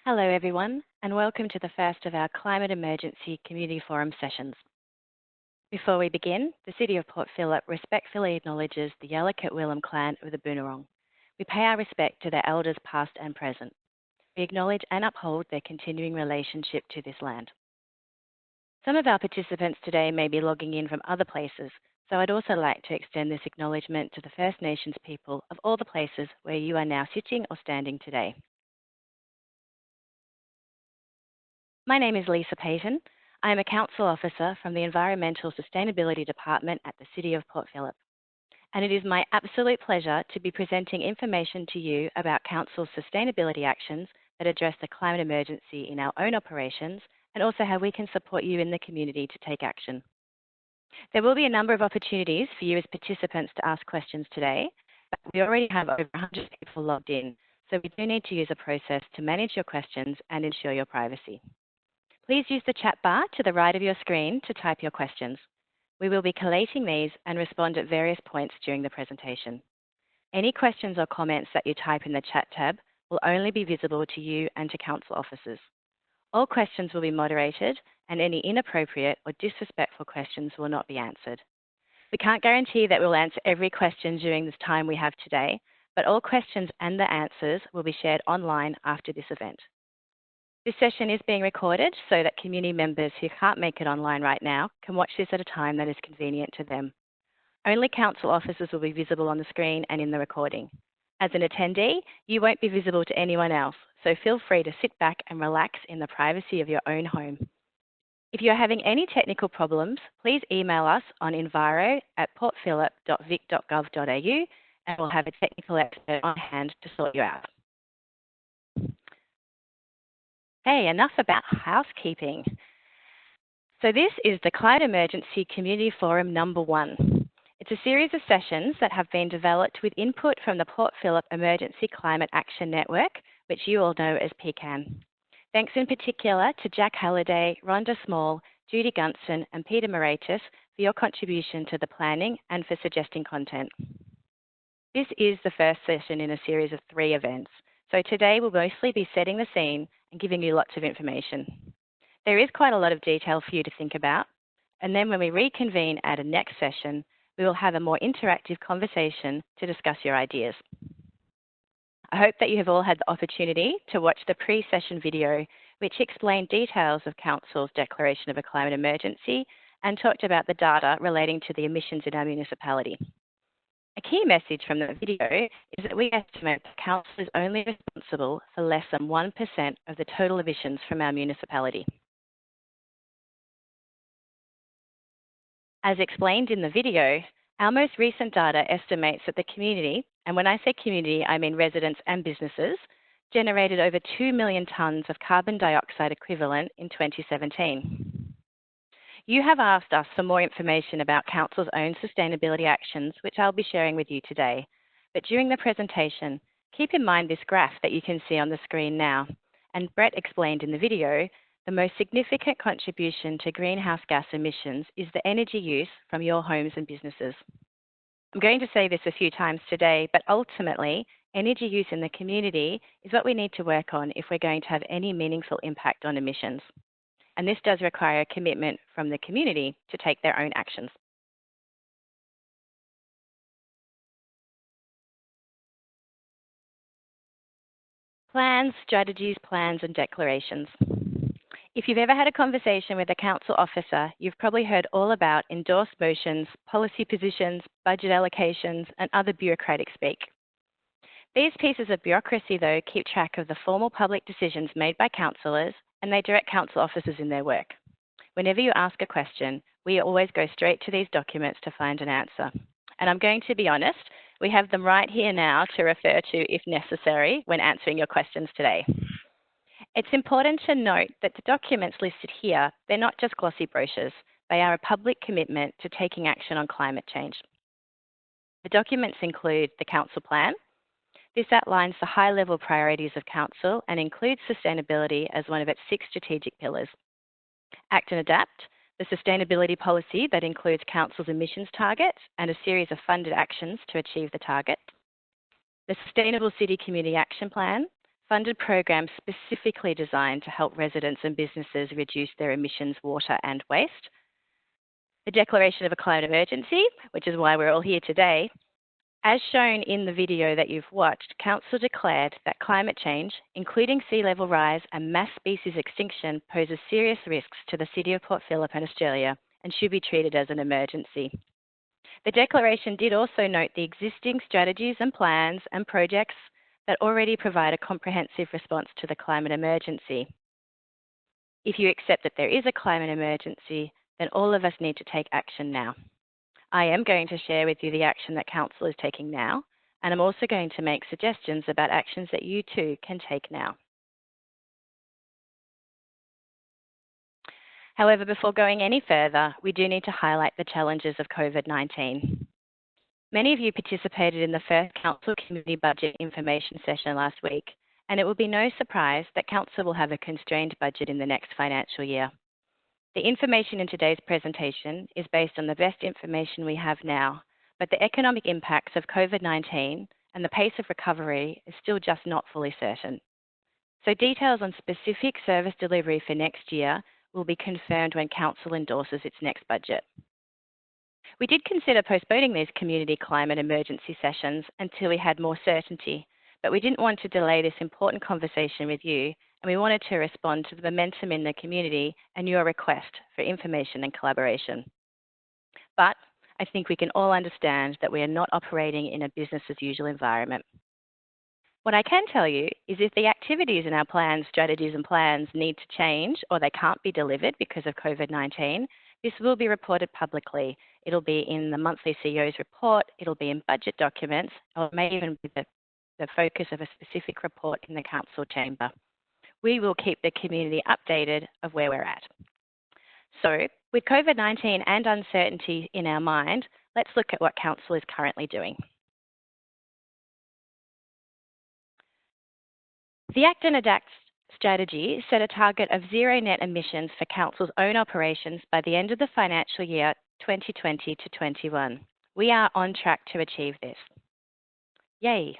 Hello everyone, and welcome to the first of our Climate Emergency Community Forum sessions. Before we begin, the City of Port Phillip respectfully acknowledges the Yalukit Willam clan of the Boonwurrung. We pay our respect to their elders past and present. We acknowledge and uphold their continuing relationship to this land. Some of our participants today may be logging in from other places, so I'd also like to extend this acknowledgement to the First Nations people of all the places where you are now sitting or standing today. My name is Lisa Payton. I am a Council Officer from the Environmental Sustainability Department at the City of Port Phillip. And it is my absolute pleasure to be presenting information to you about Council's sustainability actions that address the climate emergency in our own operations and also how we can support you in the community to take action. There will be a number of opportunities for you as participants to ask questions today, but we already have over 100 people logged in, so we do need to use a process to manage your questions and ensure your privacy. Please use the chat bar to the right of your screen to type your questions. We will be collating these and respond at various points during the presentation. Any questions or comments that you type in the chat tab will only be visible to you and to Council officers. All questions will be moderated and any inappropriate or disrespectful questions will not be answered. We can't guarantee that we'll answer every question during this time we have today, but all questions and the answers will be shared online after this event. This session is being recorded so that community members who can't make it online right now can watch this at a time that is convenient to them. Only Council officers will be visible on the screen and in the recording. As an attendee, you won't be visible to anyone else, so feel free to sit back and relax in the privacy of your own home. If you are having any technical problems, please email us on enviro@portphillip.vic.gov.au and we'll have a technical expert on hand to sort you out. Hey, enough about housekeeping. So this is the Climate Emergency Community Forum number 1. It's a series of sessions that have been developed with input from the Port Phillip Emergency Climate Action Network, which you all know as PCAN. Thanks in particular to Jack Halliday, Rhonda Small, Judy Gunson and Peter Moratis for your contribution to the planning and for suggesting content. This is the first session in a series of 3 events. So today we'll mostly be setting the scene and giving you lots of information. There is quite a lot of detail for you to think about, and then when we reconvene at a next session, we will have a more interactive conversation to discuss your ideas. I hope that you have all had the opportunity to watch the pre-session video, which explained details of Council's declaration of a climate emergency and talked about the data relating to the emissions in our municipality. A key message from the video is that we estimate that Council is only responsible for less than 1% of the total emissions from our municipality. As explained in the video, our most recent data estimates that the community, and when I say community, I mean residents and businesses, generated over 2 million tonnes of carbon dioxide equivalent in 2017. You have asked us for more information about Council's own sustainability actions, which I'll be sharing with you today. But during the presentation, keep in mind this graph that you can see on the screen now. And Brett explained in the video, the most significant contribution to greenhouse gas emissions is the energy use from your homes and businesses. I'm going to say this a few times today, but ultimately, energy use in the community is what we need to work on if we're going to have any meaningful impact on emissions. And this does require a commitment from the community to take their own actions. Plans, strategies, plans and declarations. If you've ever had a conversation with a Council officer, you've probably heard all about endorsed motions, policy positions, budget allocations and other bureaucratic speak. These pieces of bureaucracy, though, keep track of the formal public decisions made by councillors and they direct Council officers in their work. Whenever you ask a question, we always go straight to these documents to find an answer. And I'm going to be honest, we have them right here now to refer to if necessary when answering your questions today. It's important to note that the documents listed here, they're not just glossy brochures. They are a public commitment to taking action on climate change. The documents include the Council Plan. This outlines the high-level priorities of Council and includes sustainability as one of its 6 strategic pillars. Act and Adapt, the sustainability policy that includes Council's emissions targets and a series of funded actions to achieve the target. The Sustainable City Community Action Plan, funded programs specifically designed to help residents and businesses reduce their emissions, water and waste. The declaration of a climate emergency, which is why we're all here today. As shown in the video that you've watched, Council declared that climate change, including sea level rise and mass species extinction, poses serious risks to the City of Port Phillip and Australia and should be treated as an emergency. The declaration did also note the existing strategies and plans and projects that already provide a comprehensive response to the climate emergency. If you accept that there is a climate emergency, then all of us need to take action now. I am going to share with you the action that Council is taking now, and I'm also going to make suggestions about actions that you too can take now. However, before going any further, we do need to highlight the challenges of COVID-19. Many of you participated in the first Council Community Budget Information session last week, and it will be no surprise that Council will have a constrained budget in the next financial year. The information in today's presentation is based on the best information we have now, but the economic impacts of COVID-19 and the pace of recovery is still just not fully certain. So details on specific service delivery for next year will be confirmed when Council endorses its next budget. We did consider postponing these community climate emergency sessions until we had more certainty, but we didn't want to delay this important conversation with you, and we wanted to respond to the momentum in the community and your request for information and collaboration. But I think we can all understand that we are not operating in a business as usual environment. What I can tell you is if the activities in our plans, strategies and plans need to change or they can't be delivered because of COVID-19, this will be reported publicly. It'll be in the monthly CEO's report, it'll be in budget documents, or it may even be the focus of a specific report in the Council chamber. We will keep the community updated of where we're at. So, with COVID-19 and uncertainty in our mind, let's look at what Council is currently doing. The Act and Adapt strategy set a target of zero net emissions for Council's own operations by the end of the financial year 2020 to 21. We are on track to achieve this. Yay!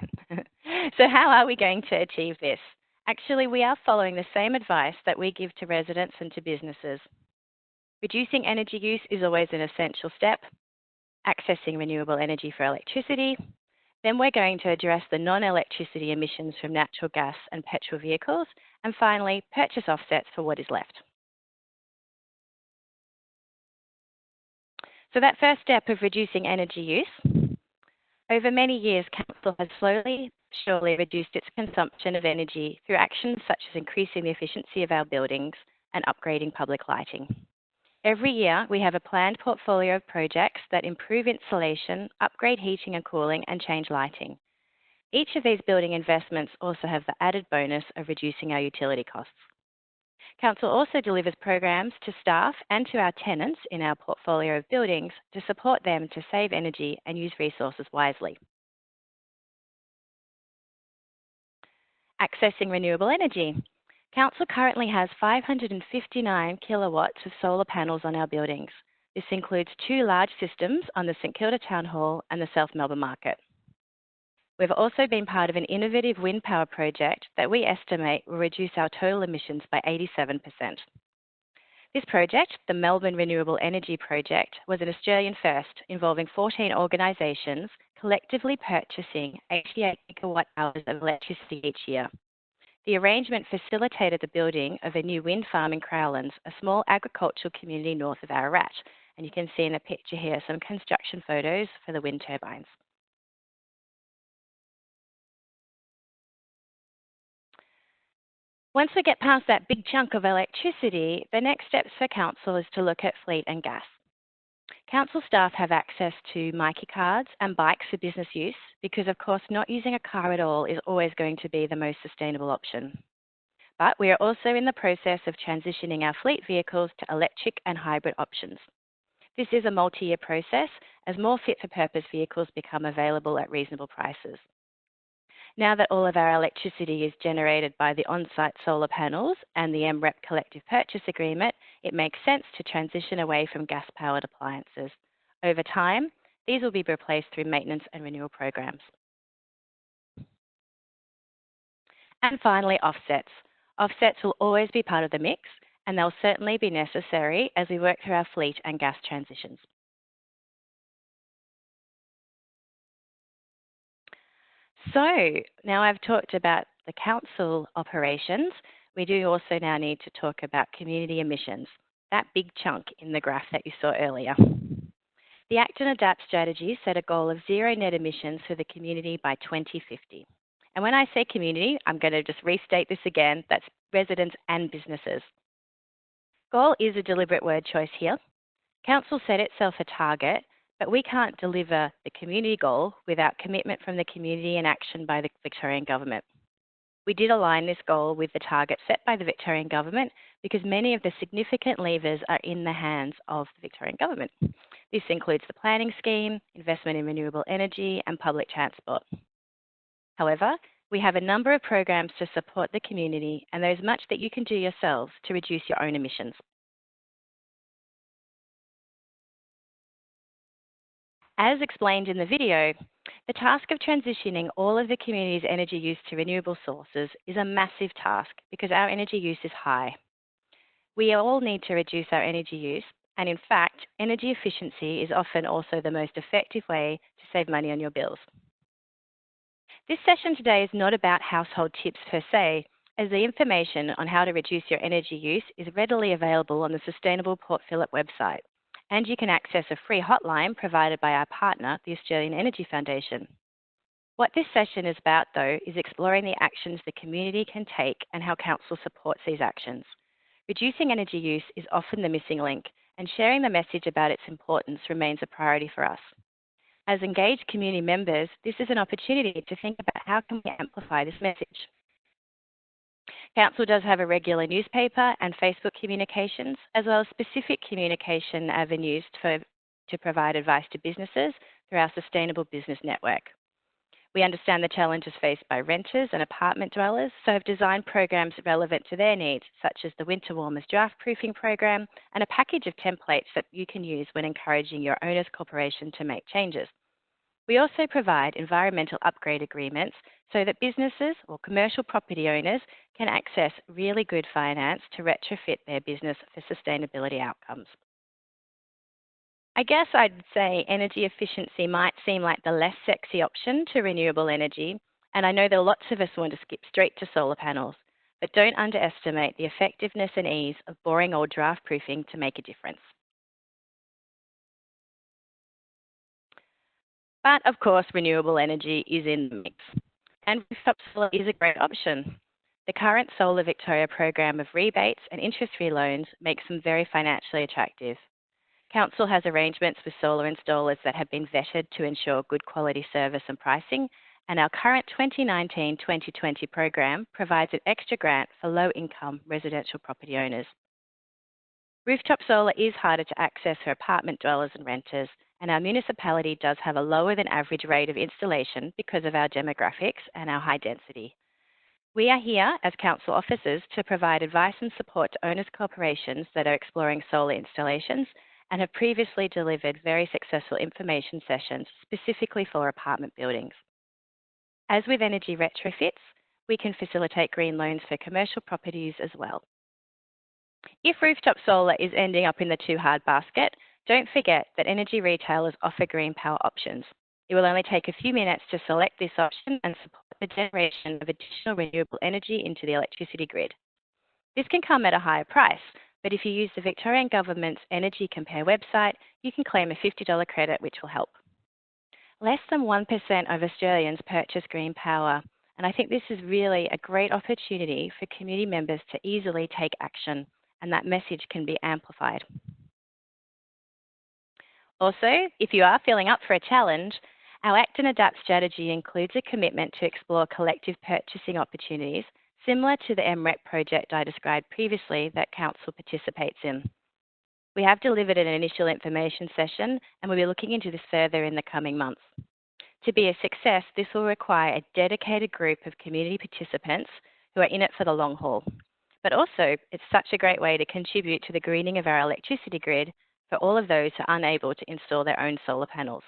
So how are we going to achieve this? Actually, we are following the same advice that we give to residents and to businesses. Reducing energy use is always an essential step. Accessing renewable energy for electricity. Then we're going to address the non-electricity emissions from natural gas and petrol vehicles. And finally, purchase offsets for what is left. So that first step of reducing energy use. Over many years, Council has slowly, surely reduced its consumption of energy through actions such as increasing the efficiency of our buildings and upgrading public lighting. Every year, we have a planned portfolio of projects that improve insulation, upgrade heating and cooling, and change lighting. Each of these building investments also have the added bonus of reducing our utility costs. Council also delivers programs to staff and to our tenants in our portfolio of buildings to support them to save energy and use resources wisely. Accessing renewable energy. Council currently has 559 kilowatts of solar panels on our buildings. This includes 2 large systems on the St Kilda Town Hall and the South Melbourne Market. We've also been part of an innovative wind power project that we estimate will reduce our total emissions by 87%. This project, the Melbourne Renewable Energy Project, was an Australian first involving 14 organisations collectively purchasing 88 gigawatt hours of electricity each year. The arrangement facilitated the building of a new wind farm in Crowlands, a small agricultural community north of Ararat. And you can see in the picture here some construction photos for the wind turbines. Once we get past that big chunk of electricity, the next steps for Council is to look at fleet and gas. Council staff have access to Myki cards and bikes for business use because, of course, not using a car at all is always going to be the most sustainable option. But we are also in the process of transitioning our fleet vehicles to electric and hybrid options. This is a multi-year process as more fit-for-purpose vehicles become available at reasonable prices. Now that all of our electricity is generated by the on-site solar panels and the MREP collective purchase agreement, it makes sense to transition away from gas-powered appliances. Over time, these will be replaced through maintenance and renewal programs. And finally, offsets. Offsets will always be part of the mix, and they'll certainly be necessary as we work through our fleet and gas transitions. So now I've talked about the council operations, we do also now need to talk about community emissions, that big chunk in the graph that you saw earlier. The Act and Adapt strategy set a goal of zero net emissions for the community by 2050. And when I say community, I'm going to just restate this again, that's residents and businesses. Goal is a deliberate word choice here. Council set itself a target, but we can't deliver the community goal without commitment from the community and action by the Victorian Government. We did align this goal with the target set by the Victorian Government because many of the significant levers are in the hands of the Victorian Government. This includes the planning scheme, investment in renewable energy and public transport. However, we have a number of programs to support the community and there's much that you can do yourselves to reduce your own emissions. As explained in the video, the task of transitioning all of the community's energy use to renewable sources is a massive task because our energy use is high. We all need to reduce our energy use, and in fact, energy efficiency is often also the most effective way to save money on your bills. This session today is not about household tips per se, as the information on how to reduce your energy use is readily available on the Sustainable Port Phillip website, and you can access a free hotline provided by our partner, the Australian Energy Foundation. What this session is about, though, is exploring the actions the community can take and how Council supports these actions. Reducing energy use is often the missing link, and sharing the message about its importance remains a priority for us. As engaged community members, this is an opportunity to think about how can we amplify this message. Council does have a regular newspaper and Facebook communications, as well as specific communication avenues to provide advice to businesses through our Sustainable Business Network. We understand the challenges faced by renters and apartment dwellers, so have designed programs relevant to their needs, such as the Winter Warmers Draft Proofing Program and a package of templates that you can use when encouraging your owners' corporation to make changes. We also provide environmental upgrade agreements so that businesses or commercial property owners can access really good finance to retrofit their business for sustainability outcomes. I guess I'd say energy efficiency might seem like the less sexy option to renewable energy, and I know that lots of us want to skip straight to solar panels, but don't underestimate the effectiveness and ease of boring old draft proofing to make a difference. But of course, renewable energy is in the mix, and rooftop solar is a great option. The current Solar Victoria program of rebates and interest-free loans makes them very financially attractive. Council has arrangements with solar installers that have been vetted to ensure good quality service and pricing, and our current 2019-2020 program provides an extra grant for low-income residential property owners. Rooftop solar is harder to access for apartment dwellers and renters, and our municipality does have a lower than average rate of installation because of our demographics and our high density. We are here as Council officers to provide advice and support to owners' corporations that are exploring solar installations and have previously delivered very successful information sessions specifically for apartment buildings. As with energy retrofits, we can facilitate green loans for commercial properties as well. If rooftop solar is ending up in the too hard basket, don't forget that energy retailers offer green power options. It will only take a few minutes to select this option and support the generation of additional renewable energy into the electricity grid. This can come at a higher price, but if you use the Victorian Government's Energy Compare website, you can claim a $50 credit, which will help. Less than 1% of Australians purchase green power, and I think this is really a great opportunity for community members to easily take action, and that message can be amplified. Also, if you are feeling up for a challenge, our Act and Adapt strategy includes a commitment to explore collective purchasing opportunities similar to the MREP project I described previously that Council participates in. We have delivered an initial information session and we'll be looking into this further in the coming months. To be a success, this will require a dedicated group of community participants who are in it for the long haul. But also, it's such a great way to contribute to the greening of our electricity grid for all of those who are unable to install their own solar panels.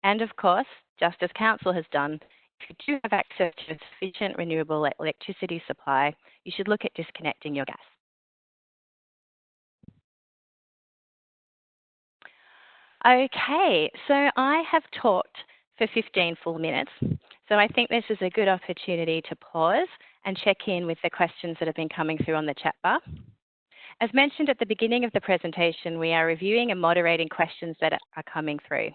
And of course, just as Council has done, If you do have access to a sufficient renewable electricity supply, you should look at disconnecting your gas. Okay, so I have talked for 15 full minutes, so I think this is a good opportunity to pause and check in with the questions that have been coming through on the chat bar. As mentioned at the beginning of the presentation, we are reviewing and moderating questions that are coming through.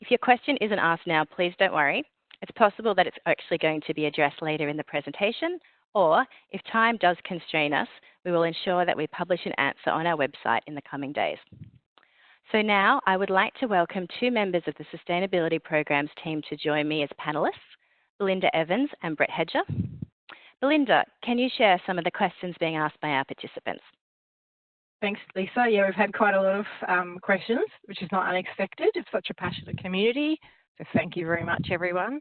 If your question isn't asked now, please don't worry. It's possible that it's actually going to be addressed later in the presentation, or if time does constrain us, we will ensure that we publish an answer on our website in the coming days. So now I would like to welcome two members of the Sustainability Programs team to join me as panellists, Belinda Evans and Brett Hedger. Belinda, can you share some of the questions being asked by our participants? Thanks, Lisa. Yeah, we've had quite a lot of questions, which is not unexpected. It's such a passionate community. So thank you very much, everyone.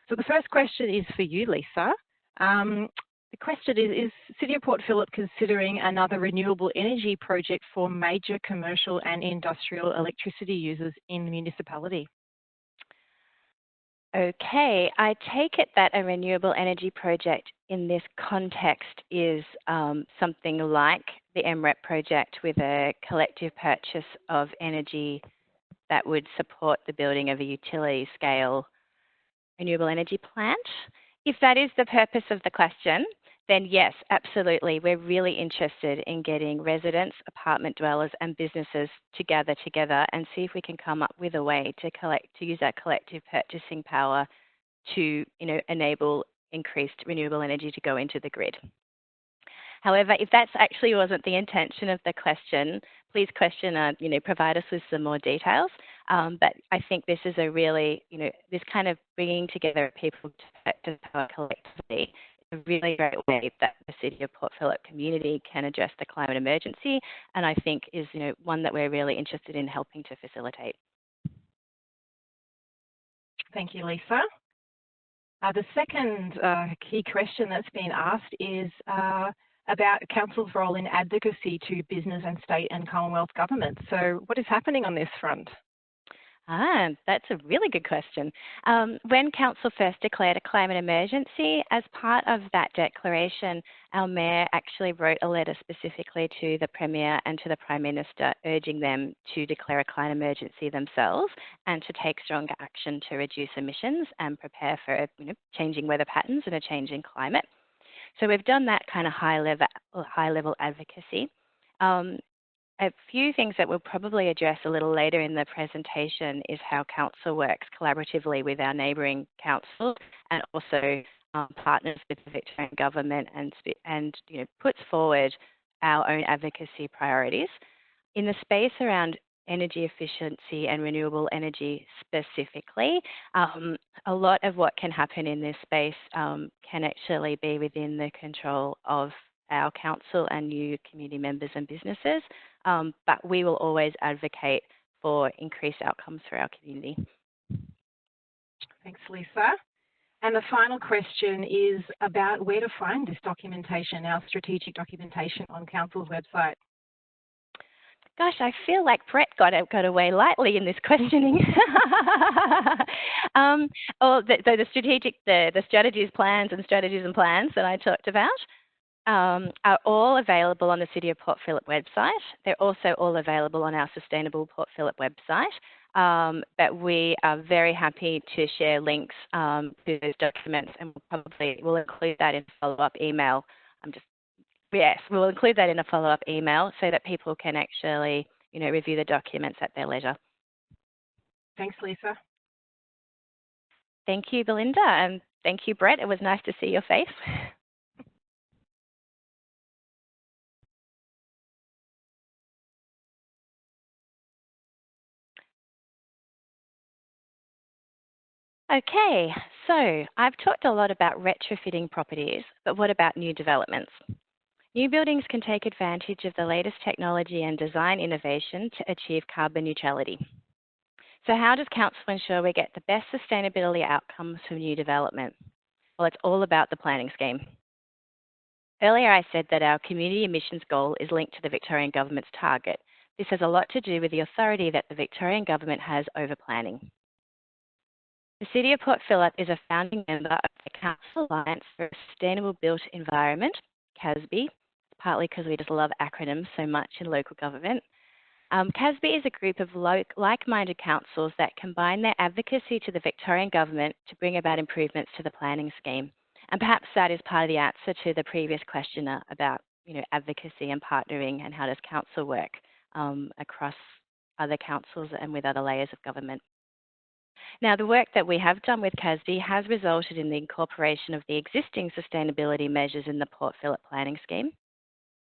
So the first question is for you, Lisa. The question is City of Port Phillip considering another renewable energy project for major commercial and industrial electricity users in the municipality? Okay, I take it that a renewable energy project in this context is something like the MREP project with a collective purchase of energy that would support the building of a utility scale renewable energy plant. If that is the purpose of the question, then yes, absolutely. We're really interested in getting residents, apartment dwellers and businesses to gather together and see if we can come up with a way to use that collective purchasing power to enable increased renewable energy to go into the grid. However, if that actually wasn't the intention of the question, please provide us with some more details. But I think this is a really, this kind of bringing together people to power collectively is a really great way that the City of Port Phillip community can address the climate emergency, and I think is, one that we're really interested in helping to facilitate. Thank you, Lisa. The second key question that's been asked is about Council's role in advocacy to business and state and Commonwealth governments. So what is happening on this front? That's a really good question. When Council first declared a climate emergency, as part of that declaration, our Mayor actually wrote a letter specifically to the Premier and to the Prime Minister urging them to declare a climate emergency themselves and to take stronger action to reduce emissions and prepare for changing weather patterns and a changing climate. So we've done that kind of high level advocacy. A few things that we'll probably address a little later in the presentation is how Council works collaboratively with our neighbouring councils and also partners with the Victorian Government and puts forward our own advocacy priorities. In the space around energy efficiency and renewable energy specifically, a lot of what can happen in this space can actually be within the control of our council and new community members and businesses, but we will always advocate for increased outcomes for our community. Thanks, Lisa. And the final question is about where to find this documentation, our strategic documentation on Council's website. Gosh, I feel like Brett got away lightly in this questioning. The strategies and plans that I talked about are all available on the City of Port Phillip website. They're also all available on our Sustainable Port Phillip website. But we are very happy to share links to those documents, and we'll include that in a follow-up email. Yes, we'll include that in a follow-up email so that people can actually, review the documents at their leisure. Thanks, Lisa. Thank you, Belinda, and thank you, Brett. It was nice to see your face. Okay, so I've talked a lot about retrofitting properties, but what about new developments? New buildings can take advantage of the latest technology and design innovation to achieve carbon neutrality. So how does Council ensure we get the best sustainability outcomes from new development? Well, it's all about the planning scheme. Earlier I said that our community emissions goal is linked to the Victorian Government's target. This has a lot to do with the authority that the Victorian Government has over planning. The City of Port Phillip is a founding member of the Council Alliance for a Sustainable Built Environment, CASB, partly because we just love acronyms so much in local government. CASB is a group of like-minded councils that combine their advocacy to the Victorian Government to bring about improvements to the planning scheme. And perhaps that is part of the answer to the previous questioner about advocacy and partnering and how does council work across other councils and with other layers of government. Now, the work that we have done with CASB has resulted in the incorporation of the existing sustainability measures in the Port Phillip planning scheme.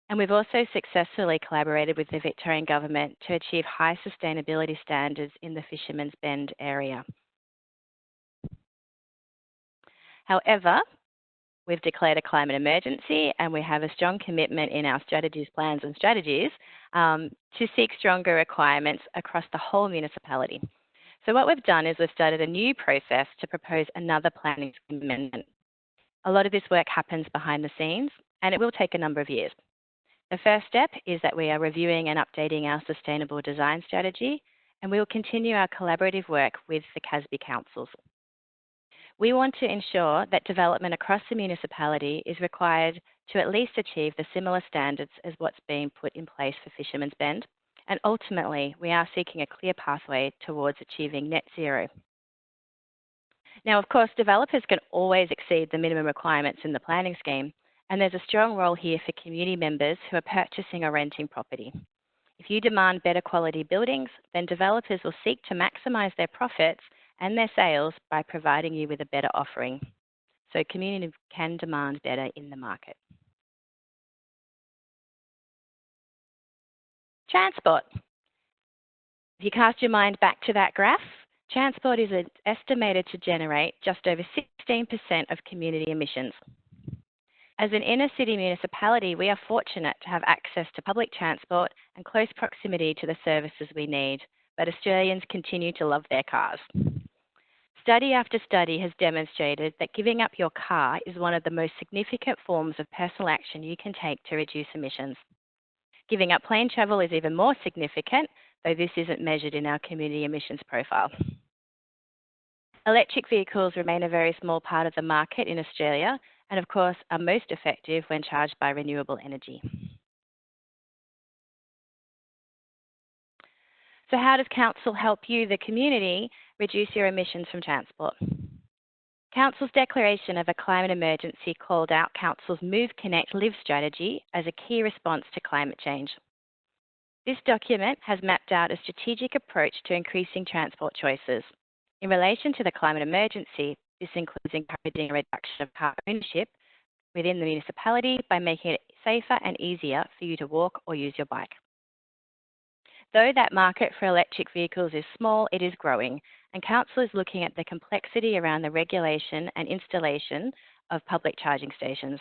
And we've also successfully collaborated with the Victorian Government to achieve high sustainability standards in the Fisherman's Bend area. However, we've declared a climate emergency and we have a strong commitment in our strategies, plans and strategies to seek stronger requirements across the whole municipality. So what we've done is we've started a new process to propose another planning scheme amendment. A lot of this work happens behind the scenes and it will take a number of years. The first step is that we are reviewing and updating our sustainable design strategy, and we will continue our collaborative work with the CASB councils. We want to ensure that development across the municipality is required to at least achieve the similar standards as what's being put in place for Fisherman's Bend, and ultimately we are seeking a clear pathway towards achieving net zero. Now, of course, developers can always exceed the minimum requirements in the planning scheme, and there's a strong role here for community members who are purchasing or renting property. If you demand better quality buildings, then developers will seek to maximise their profits and their sales by providing you with a better offering. So community can demand better in the market. Transport. If you cast your mind back to that graph, transport is estimated to generate just over 16% of community emissions. As an inner city municipality, we are fortunate to have access to public transport and close proximity to the services we need, but Australians continue to love their cars. Study after study has demonstrated that giving up your car is one of the most significant forms of personal action you can take to reduce emissions. Giving up plane travel is even more significant, though this isn't measured in our community emissions profile. Electric vehicles remain a very small part of the market in Australia, and of course are most effective when charged by renewable energy. So how does Council help you, the community, reduce your emissions from transport? Council's declaration of a climate emergency called out Council's Move, Connect, Live strategy as a key response to climate change. This document has mapped out a strategic approach to increasing transport choices. In relation to the climate emergency, this includes encouraging a reduction of car ownership within the municipality by making it safer and easier for you to walk or use your bike. Though that market for electric vehicles is small, it is growing, and Council is looking at the complexity around the regulation and installation of public charging stations.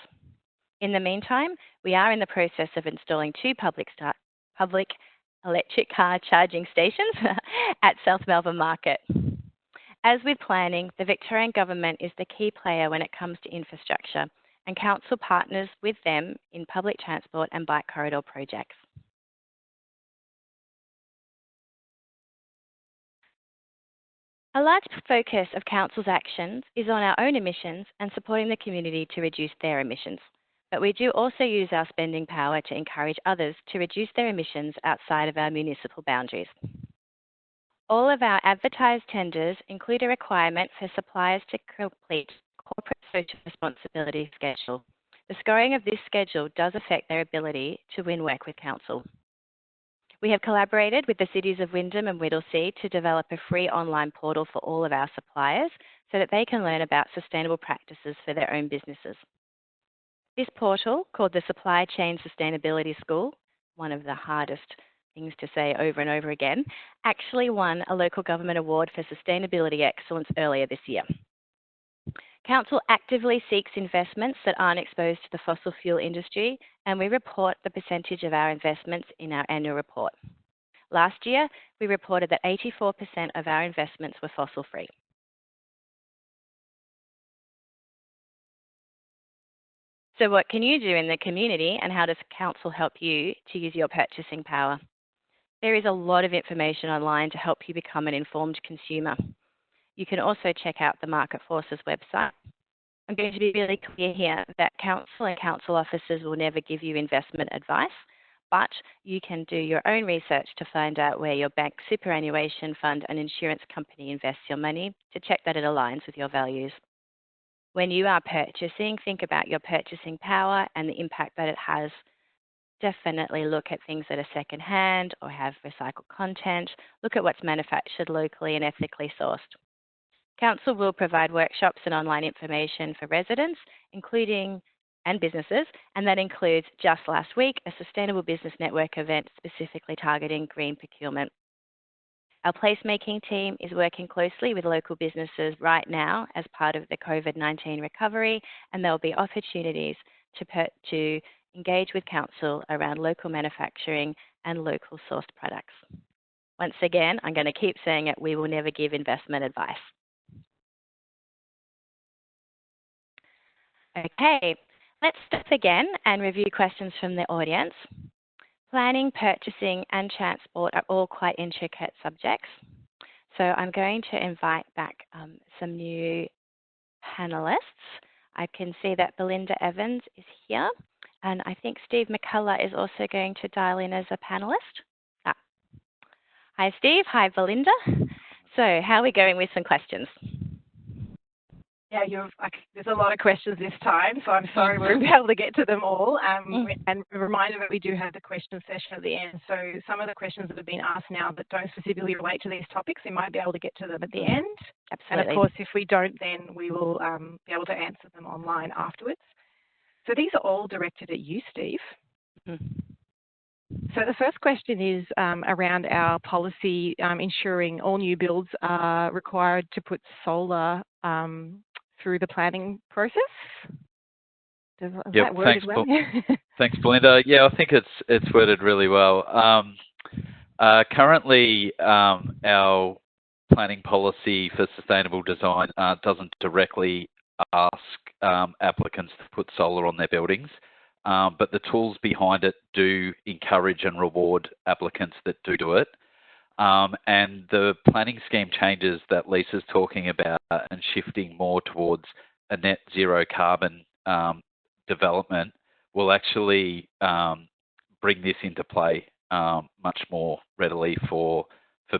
In the meantime, we are in the process of installing 2 public electric car charging stations at South Melbourne Market. As with planning, the Victorian Government is the key player when it comes to infrastructure, and Council partners with them in public transport and bike corridor projects. A large focus of Council's actions is on our own emissions and supporting the community to reduce their emissions. But we do also use our spending power to encourage others to reduce their emissions outside of our municipal boundaries. All of our advertised tenders include a requirement for suppliers to complete corporate social responsibility schedule. The scoring of this schedule does affect their ability to win work with Council. We have collaborated with the cities of Wyndham and Whittlesea to develop a free online portal for all of our suppliers so that they can learn about sustainable practices for their own businesses. This portal, called the Supply Chain Sustainability School, one of the hardest things to say over and over again, actually won a local government award for sustainability excellence earlier this year. Council actively seeks investments that aren't exposed to the fossil fuel industry, and we report the percentage of our investments in our annual report. Last year, we reported that 84% of our investments were fossil-free. So what can you do in the community, and how does Council help you to use your purchasing power? There is a lot of information online to help you become an informed consumer. You can also check out the Market Forces website. I'm going to be really clear here that council and council officers will never give you investment advice, but you can do your own research to find out where your bank, superannuation fund and insurance company invests your money to check that it aligns with your values. When you are purchasing, think about your purchasing power and the impact that it has. Definitely look at things that are secondhand or have recycled content. Look at what's manufactured locally and ethically sourced. Council will provide workshops and online information for residents, including and businesses, and that includes just last week a Sustainable Business Network event specifically targeting green procurement. Our placemaking team is working closely with local businesses right now as part of the COVID-19 recovery, and there will be opportunities to engage with council around local manufacturing and local sourced products. Once again, I'm going to keep saying it, we will never give investment advice. Okay, let's stop again and review questions from the audience. Planning, purchasing and transport are all quite intricate subjects. So I'm going to invite back some new panelists. I can see that Belinda Evans is here, and I think Steve McCullough is also going to dial in as a panelist. Hi Steve, hi Belinda. So how are we going with some questions? Yeah, there's a lot of questions this time, so I'm sorry we won't be able to get to them all. And a reminder that we do have the question session at the end. So some of the questions that have been asked now that don't specifically relate to these topics, we might be able to get to them at the end. Absolutely. And of course, if we don't, then we will be able to answer them online afterwards. So these are all directed at you, Steve. So the first question is around our policy ensuring all new builds are required to put solar through the planning process. Is that worded well? Thanks, Belinda. Yeah, I think it's worded really well. Currently, our planning policy for sustainable design doesn't directly ask applicants to put solar on their buildings, but the tools behind it do encourage and reward applicants that do it. And the planning scheme changes that Lisa's talking about and shifting more towards a net zero carbon development will actually bring this into play much more readily for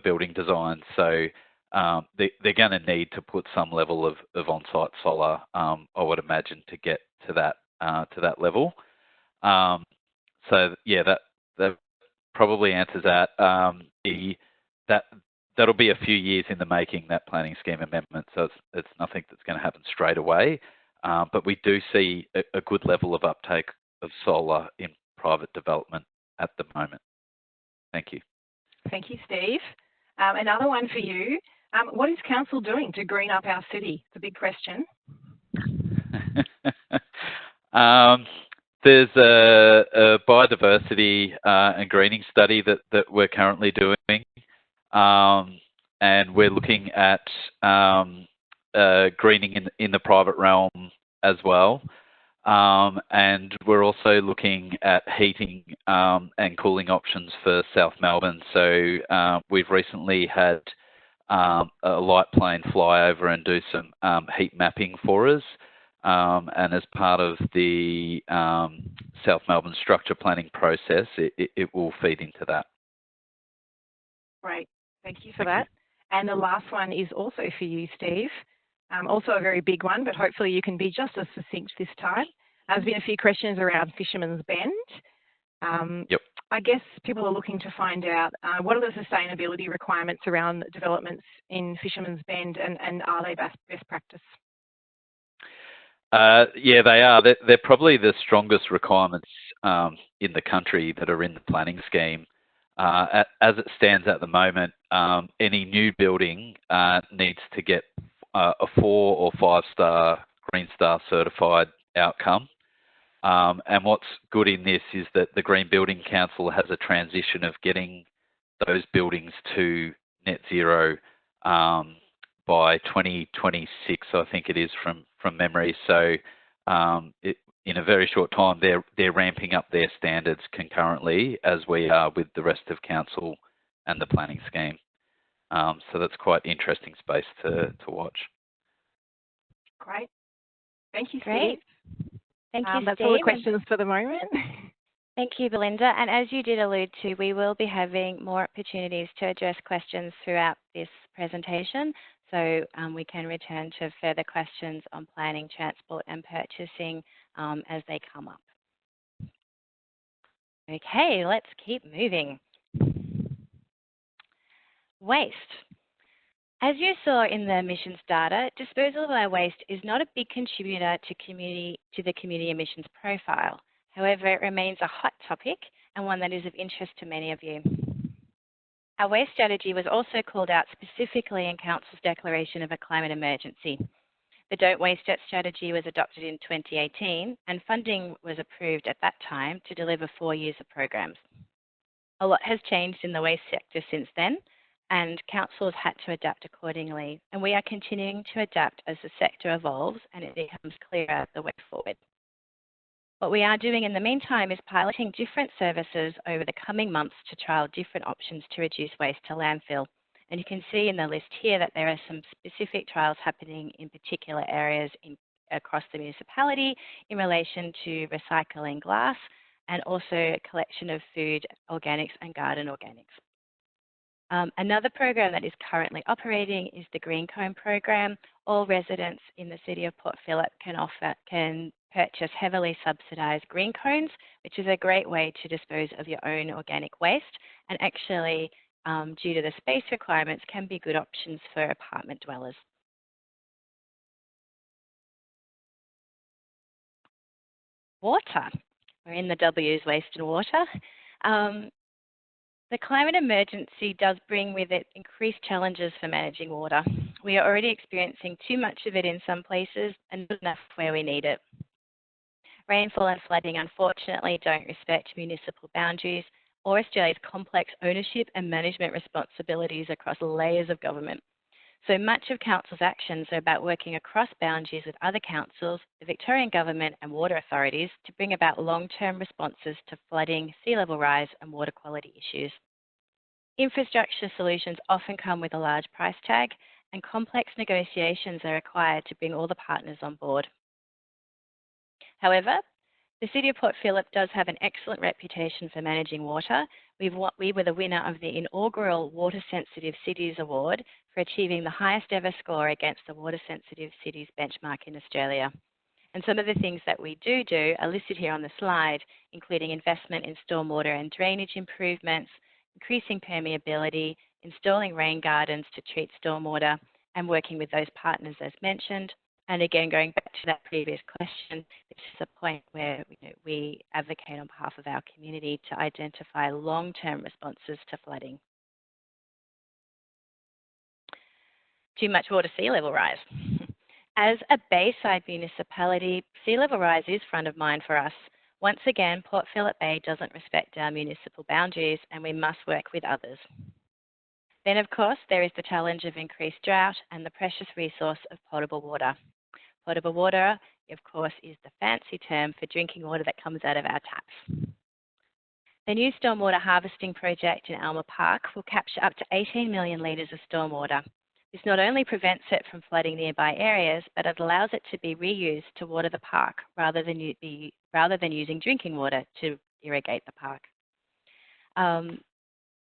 building design. So they're going to need to put some level of on-site solar, I would imagine, to get to that level. So yeah, that probably answers that. That'll be a few years in the making, that planning scheme amendment. So it's nothing that's going to happen straight away. But we do see a good level of uptake of solar in private development at the moment. Thank you. Thank you, Steve. Another one for you. What is council doing to green up our city? It's a big question. There's a biodiversity and greening study that we're currently doing, and we're looking at greening in the private realm as well. And we're also looking at heating and cooling options for South Melbourne. So we've recently had a light plane fly over and do some heat mapping for us. And as part of the South Melbourne structure planning process, it will feed into that. Great. Thank you for that. And the last one is also for you, Steve. Also a very big one, but hopefully you can be just as succinct this time. There's been a few questions around Fisherman's Bend. Yep. I guess people are looking to find out what are the sustainability requirements around developments in Fisherman's Bend, and are they best practice? Yeah, they are. They're probably the strongest requirements in the country that are in the planning scheme. As it stands at the moment, any new building needs to get a 4- or 5-star Green Star certified outcome. And what's good in this is that the Green Building Council has a transition of getting those buildings to net zero by 2026, I think it is from memory. So in a very short time, they're ramping up their standards concurrently as we are with the rest of council and the planning scheme. So that's quite interesting space to watch. Great. Thank you, Great. Steve. Thank you, That's Steve. all the questions for the moment. Thank you, Belinda. And as you did allude to, we will be having more opportunities to address questions throughout this presentation. So we can return to further questions on planning, transport and purchasing as they come up. Okay, let's keep moving. Waste. As you saw in the emissions data, disposal of our waste is not a big contributor to the community emissions profile. However, it remains a hot topic and one that is of interest to many of you. Our waste strategy was also called out specifically in Council's declaration of a climate emergency. The Don't Waste It strategy was adopted in 2018 and funding was approved at that time to deliver 4 years of programs. A lot has changed in the waste sector since then, and councils had to adapt accordingly, and we are continuing to adapt as the sector evolves and it becomes clearer the way forward. What we are doing in the meantime is piloting different services over the coming months to trial different options to reduce waste to landfill. And you can see in the list here that there are some specific trials happening in particular areas across the municipality in relation to recycling glass and also collection of food, organics and garden organics. Another program that is currently operating is the Green Cone program. All residents in the City of Port Phillip can purchase heavily subsidised green cones, which is a great way to dispose of your own organic waste, and actually, due to the space requirements, can be good options for apartment dwellers. Water. We're in the W's, waste and water. The climate emergency does bring with it increased challenges for managing water. We are already experiencing too much of it in some places and not enough where we need it. Rainfall and flooding, unfortunately, don't respect municipal boundaries or Australia's complex ownership and management responsibilities across layers of government. So much of Council's actions are about working across boundaries with other councils, the Victorian Government and water authorities to bring about long-term responses to flooding, sea level rise and water quality issues. Infrastructure solutions often come with a large price tag and complex negotiations are required to bring all the partners on board. However, the City of Port Phillip does have an excellent reputation for managing water. We were the winner of the inaugural Water Sensitive Cities Award for achieving the highest ever score against the Water Sensitive Cities benchmark in Australia. And some of the things that we do are listed here on the slide, including investment in stormwater and drainage improvements, increasing permeability, installing rain gardens to treat stormwater, and working with those partners as mentioned. And again, going back to that previous question, this is a point where we advocate on behalf of our community to identify long-term responses to flooding. Too much water, sea level rise. As a bayside municipality, sea level rise is front of mind for us. Once again, Port Phillip Bay doesn't respect our municipal boundaries and we must work with others. Then, of course, there is the challenge of increased drought and the precious resource of potable water. Potable water, of course, is the fancy term for drinking water that comes out of our taps. The new stormwater harvesting project in Alma Park will capture up to 18 million litres of stormwater. This not only prevents it from flooding nearby areas, but it allows it to be reused to water the park rather than using drinking water to irrigate the park.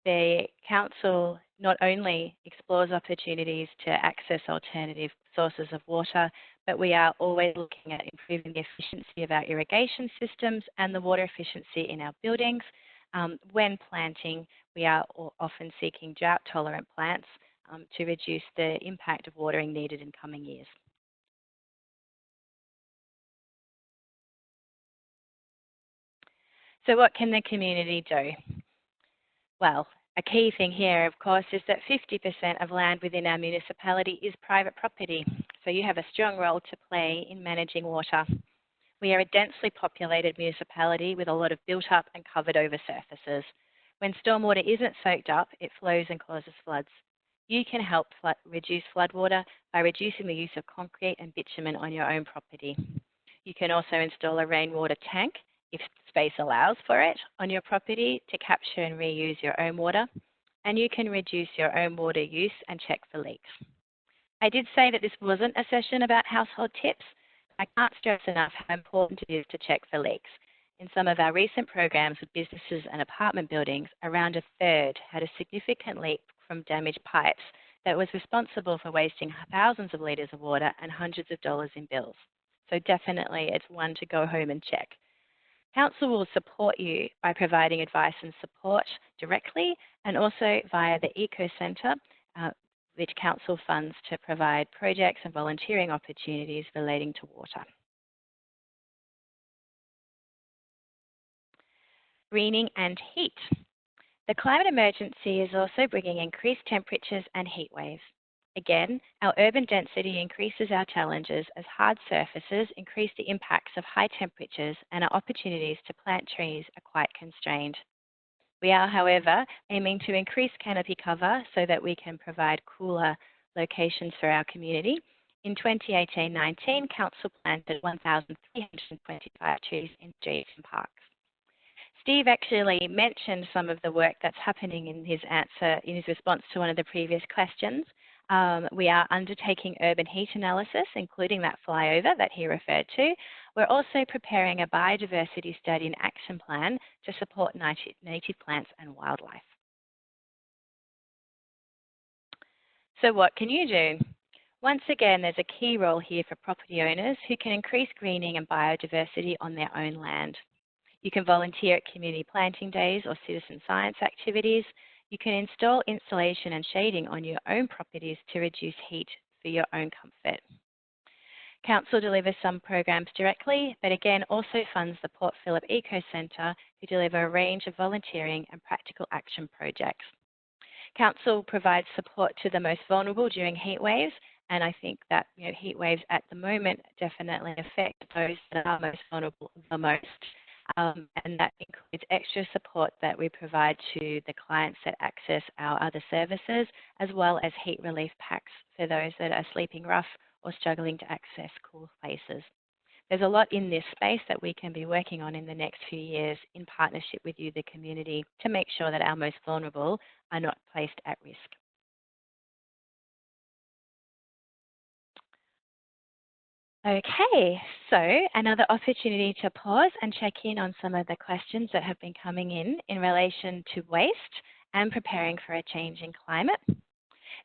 The Council not only explores opportunities to access alternative sources of water, but we are always looking at improving the efficiency of our irrigation systems and the water efficiency in our buildings. When planting, we are often seeking drought-tolerant plants to reduce the impact of watering needed in coming years. So what can the community do? Well, a key thing here, of course, is that 50% of land within our municipality is private property. So you have a strong role to play in managing water. We are a densely populated municipality with a lot of built up and covered over surfaces. When stormwater isn't soaked up, it flows and causes floods. You can help reduce floodwater by reducing the use of concrete and bitumen on your own property. You can also install a rainwater tank, if space allows for it, on your property to capture and reuse your own water. and you can reduce your own water use and check for leaks. I did say that this wasn't a session about household tips. I can't stress enough how important it is to check for leaks. In some of our recent programs with businesses and apartment buildings, around a third had a significant leak from damaged pipes that was responsible for wasting thousands of litres of water and hundreds of dollars in bills. So definitely it's one to go home and check. Council will support you by providing advice and support directly and also via the Eco Centre, which Council funds to provide projects and volunteering opportunities relating to water. Greening and heat. The climate emergency is also bringing increased temperatures and heat waves. Again, our urban density increases our challenges as hard surfaces increase the impacts of high temperatures and our opportunities to plant trees are quite constrained. We are, however, aiming to increase canopy cover so that we can provide cooler locations for our community. In 2018-19, Council planted 1,325 trees in streets and parks. Steve actually mentioned some of the work that's happening in his answer, in his response to one of the previous questions. We are undertaking urban heat analysis, including that flyover that he referred to. We're also preparing a biodiversity study and action plan to support native plants and wildlife. So what can you do? Once again, there's a key role here for property owners who can increase greening and biodiversity on their own land. You can volunteer at community planting days or citizen science activities. You can install insulation and shading on your own properties to reduce heat for your own comfort. Council delivers some programs directly, but again also funds the Port Phillip Eco Centre, who deliver a range of volunteering and practical action projects. Council provides support to the most vulnerable during heat waves, and I think that heat waves at the moment definitely affect those that are most vulnerable the most. And that includes extra support that we provide to the clients that access our other services, as well as heat relief packs for those that are sleeping rough or struggling to access cool places. There's a lot in this space that we can be working on in the next few years in partnership with you, the community, to make sure that our most vulnerable are not placed at risk. Okay, so another opportunity to pause and check in on some of the questions that have been coming in relation to waste and preparing for a changing climate.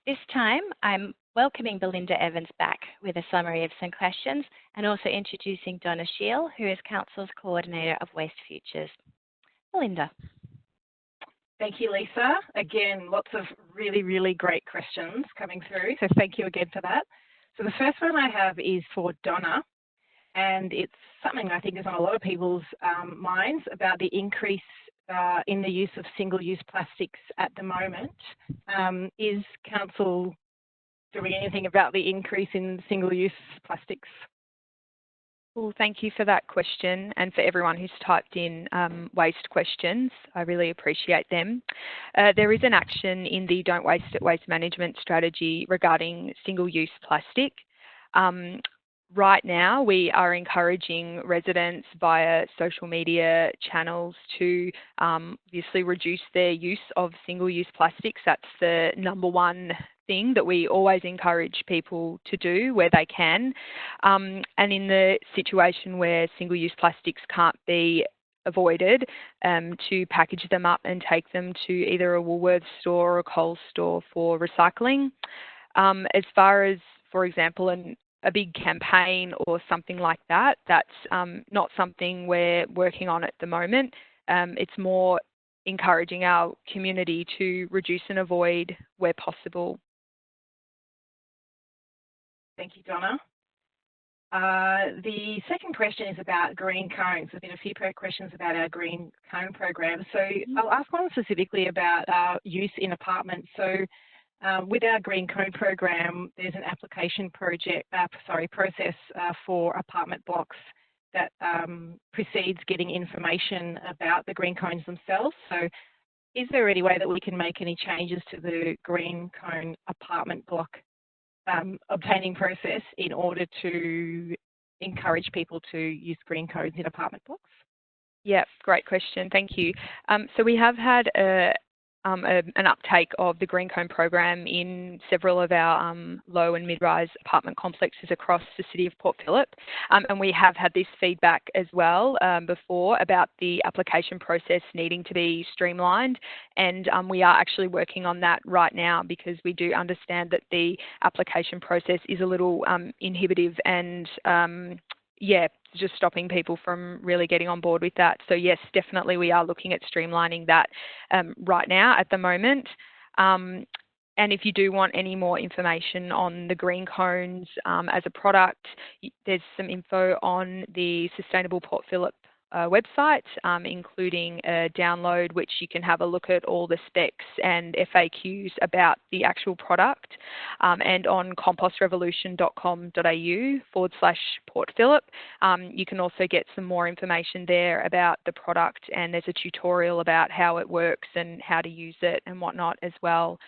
This time, I'm welcoming Belinda Evans back with a summary of some questions and also introducing Donna Shiel, who is Council's Coordinator of Waste Futures. Belinda. Thank you, Lisa. Again, lots of really, really great questions coming through, so thank you again for that. So the first one I have is for Donna, and it's something I think is on a lot of people's minds about the increase in the use of single-use plastics at the moment. Is Council doing anything about the increase in single-use plastics? Well, thank you for that question and for everyone who's typed in waste questions. I really appreciate them. There is an action in the Don't Waste It Waste Management strategy regarding single-use plastic. Right now, we are encouraging residents via social media channels to obviously reduce their use of single-use plastics. That's the number one thing that we always encourage people to do where they can. And in the situation where single-use plastics can't be avoided, to package them up and take them to either a Woolworths store or a Coles store for recycling. As far as, for example, a big campaign or something like that, that's not something we're working on at the moment. It's more encouraging our community to reduce and avoid where possible. Thank you, Donna. The second question is about green cones. There's been a few questions about our green cone program. So I'll ask one specifically about our use in apartments. So with our green cone program, there's an application process for apartment blocks that precedes getting information about the green cones themselves. So is there any way that we can make any changes to the green cone apartment block obtaining process in order to encourage people to use green cones in apartment blocks? Yeah, great question. Thank you. So we have had an uptake of the Green Cone program in several of our low and mid-rise apartment complexes across the City of Port Phillip. And we have had this feedback as well before about the application process needing to be streamlined. And we are actually working on that right now because we do understand that the application process is a little inhibitive and yeah, just stopping people from really getting on board with that. So yes, definitely we are looking at streamlining that right now at the moment. And if you do want any more information on the green cones as a product, there's some info on the Sustainable Port Phillip website, including a download which you can have a look at all the specs and FAQs about the actual product, and on compostrevolution.com.au/Port Phillip. You can also get some more information there about the product, and there's a tutorial about how it works and how to use it and whatnot as well.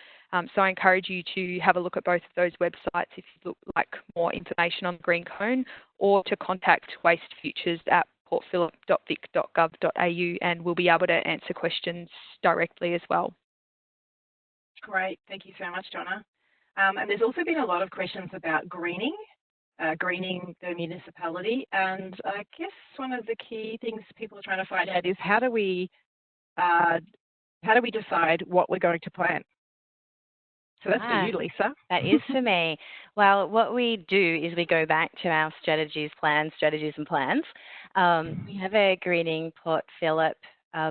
So I encourage you to have a look at both of those websites if you would like more information on the Green Cone, or to contact Waste Futures at portphillip.vic.gov.au, and we'll be able to answer questions directly as well. Great, thank you so much, Donna. And there's also been a lot of questions about greening the municipality, and I guess one of the key things people are trying to find out is how do we decide what we're going to plant? So that's for you, Lisa. That is for me. Well, what we do is we go back to our strategies and plans. We have a greening Port Phillip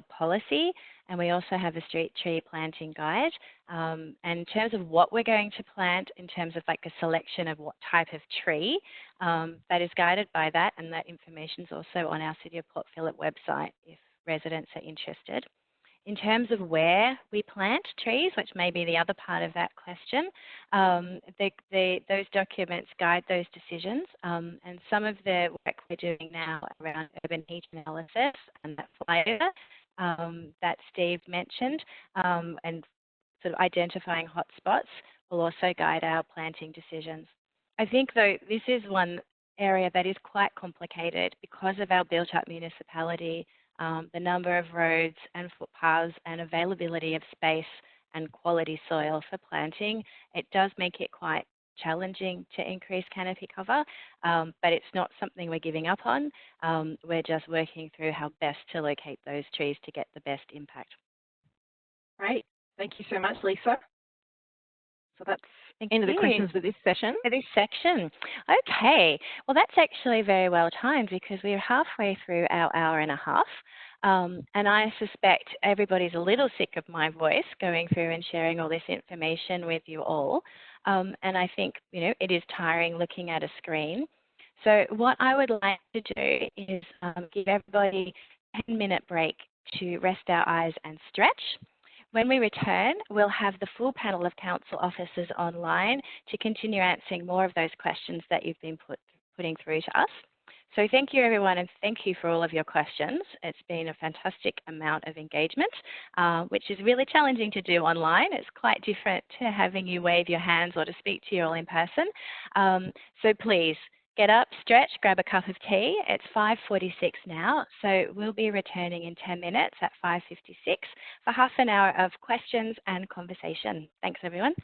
policy, and we also have a street tree planting guide. And in terms of what we're going to plant, in terms of like a selection of what type of tree, that is guided by that, and that information is also on our City of Port Phillip website if residents are interested. In terms of where we plant trees, which may be the other part of that question, those documents guide those decisions, and some of the work we're doing now around urban heat analysis and that flyover that Steve mentioned, and sort of identifying hotspots will also guide our planting decisions. I think, though, this is one area that is quite complicated because of our built-up municipality. The number of roads and footpaths and availability of space and quality soil for planting, it does make it quite challenging to increase canopy cover, but it's not something we're giving up on. We're just working through how best to locate those trees to get the best impact. Great. Thank you so much, Lisa. So that's the end of the questions for this session. For this section. Okay. Well, that's actually very well timed because we're halfway through our hour and a half. And I suspect everybody's a little sick of my voice going through and sharing all this information with you all. And I think, you know, it is tiring looking at a screen. So what I would like to do is give everybody a 10-minute break to rest our eyes and stretch. When we return, we'll have the full panel of council officers online to continue answering more of those questions that you've been putting through to us. So thank you, everyone, and thank you for all of your questions. It's been a fantastic amount of engagement, which is really challenging to do online. It's quite different to having you wave your hands or to speak to you all in person. So please, get up, stretch, grab a cup of tea. It's 5:46 now, so we'll be returning in 10 minutes at 5:56 for half an hour of questions and conversation. Thanks, everyone.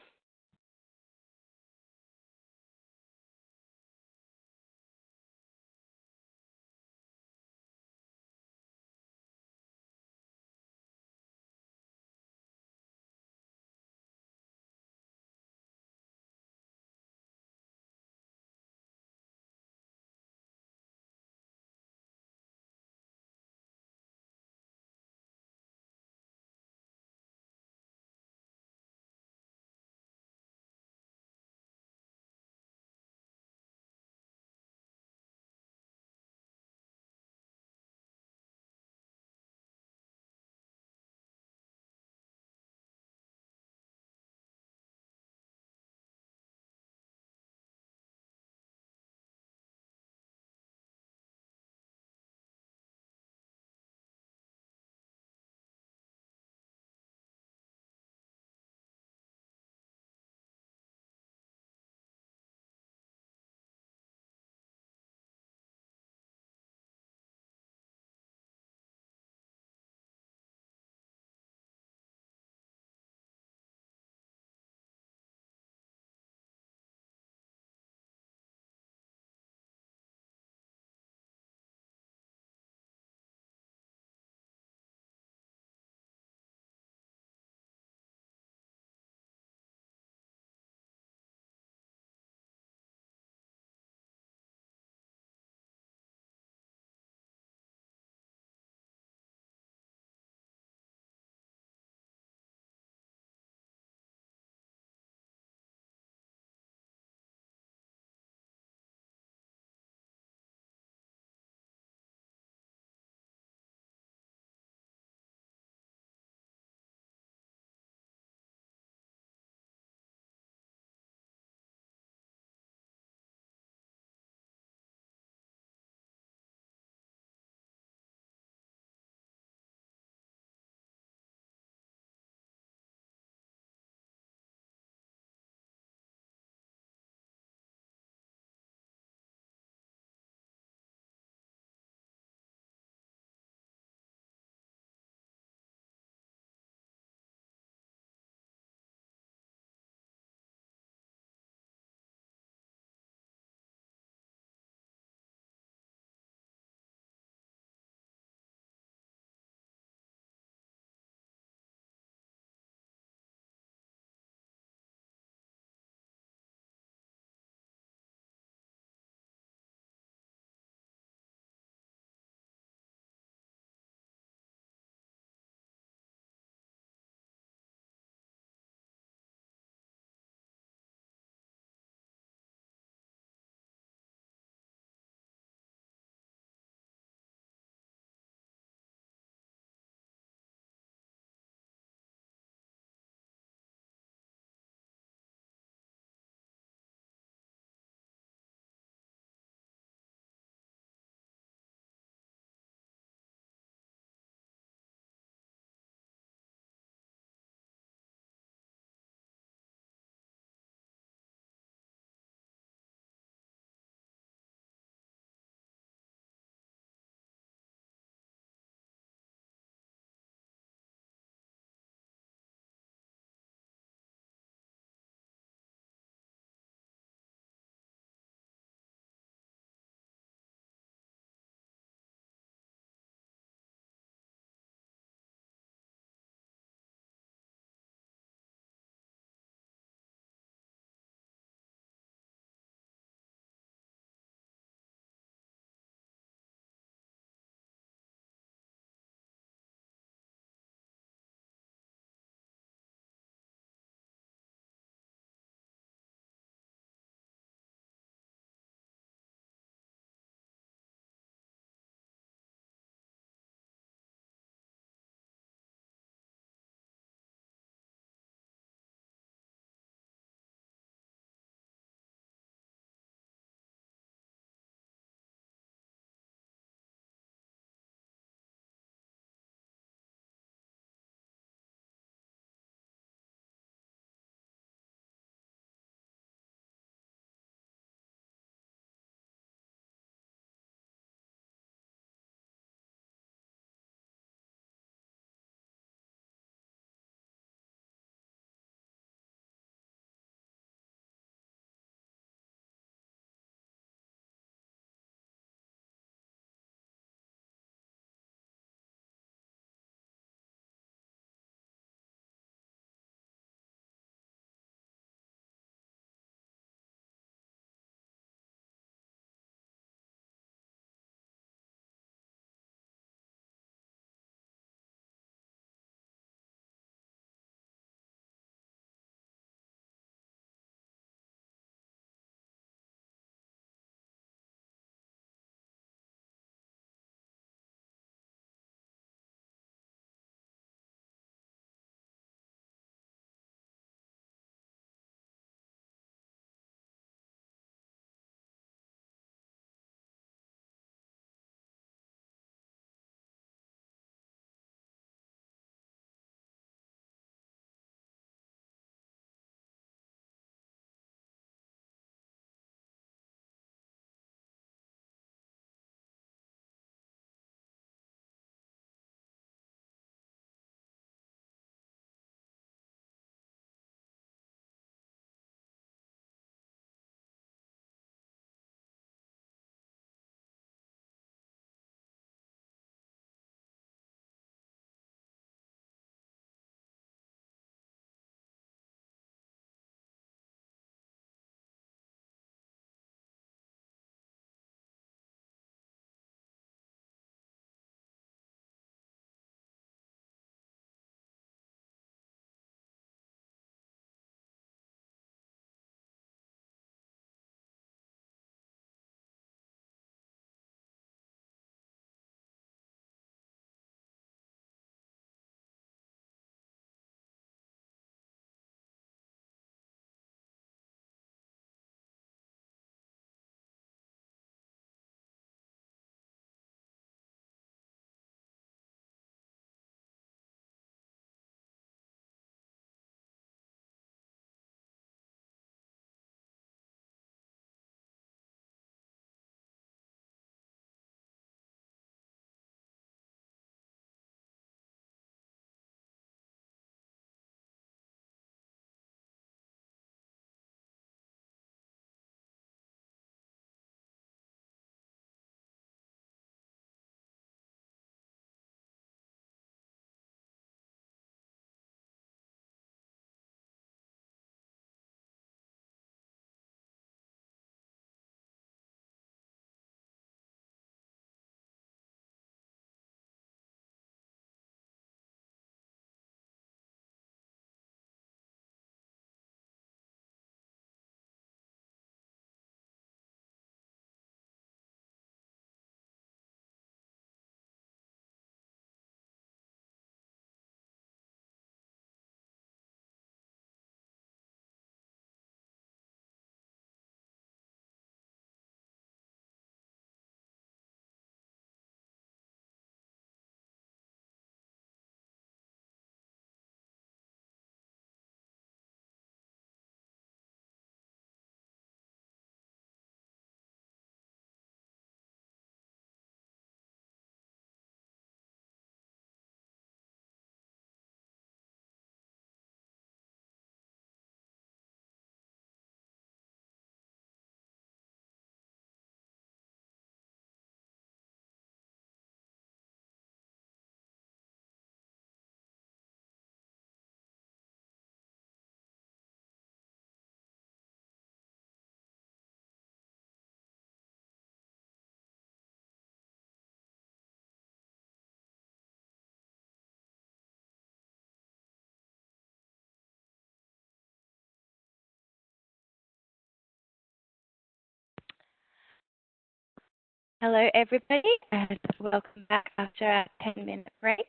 Hello, everybody, and welcome back after our 10-minute break.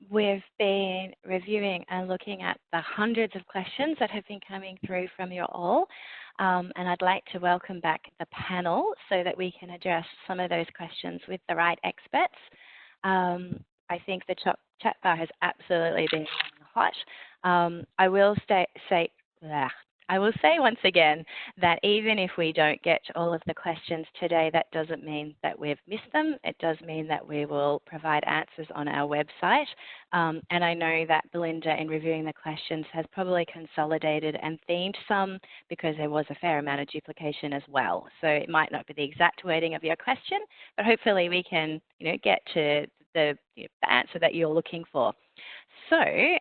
We've been reviewing and looking at the hundreds of questions that have been coming through from you all, and I'd like to welcome back the panel so that we can address some of those questions with the right experts. I think the chat bar has absolutely been hot. I will say once again that even if we don't get to all of the questions today, that doesn't mean that we've missed them. It does mean that we will provide answers on our website. And I know that Belinda, in reviewing the questions, has probably consolidated and themed some because there was a fair amount of duplication as well. So it might not be the exact wording of your question, but hopefully we can, get to the answer that you're looking for. So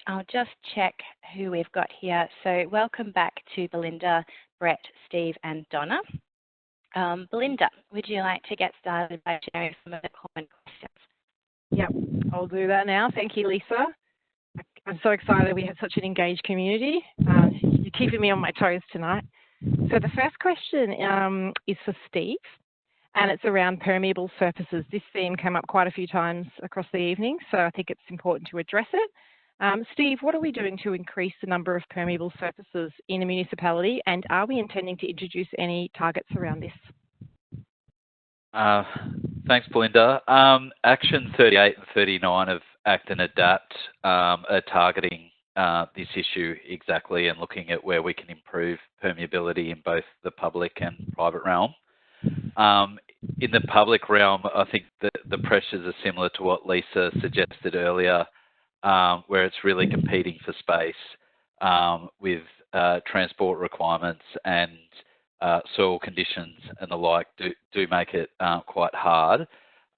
I'll just check who we've got here. So welcome back to Belinda, Brett, Steve, and Donna. Belinda, would you like to get started by sharing some of the common questions? Yep, I'll do that now. Thank you, Lisa. I'm so excited we have such an engaged community. You're keeping me on my toes tonight. So the first question is for Steve, and it's around permeable surfaces. This theme came up quite a few times across the evening, so I think it's important to address it. Steve, what are we doing to increase the number of permeable surfaces in a municipality, and are we intending to introduce any targets around this? Thanks, Belinda. Action 38 and 39 of Act and Adapt are targeting this issue exactly and looking at where we can improve permeability in both the public and private realm. In the public realm, I think the pressures are similar to what Lisa suggested earlier, where it's really competing for space with transport requirements and soil conditions and the like do make it quite hard.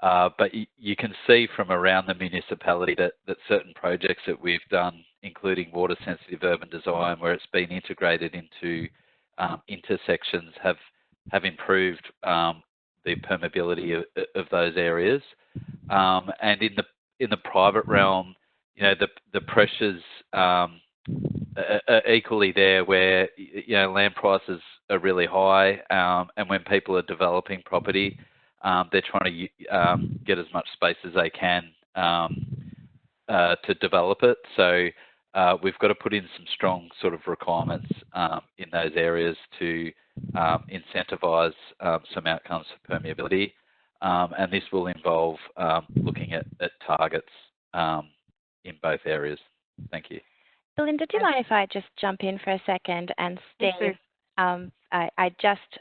But you can see from around the municipality that certain projects that we've done, including water-sensitive urban design, where it's been integrated into intersections, have improved the permeability of those areas. And in the private realm, the pressures are equally there, where land prices are really high, and when people are developing property, they're trying to get as much space as they can to develop it. So we've got to put in some strong sort of requirements in those areas to incentivise some outcomes for permeability, and this will involve looking at targets in both areas. Thank you. Belinda, do you mind if I just jump in for a second? And Steve, I just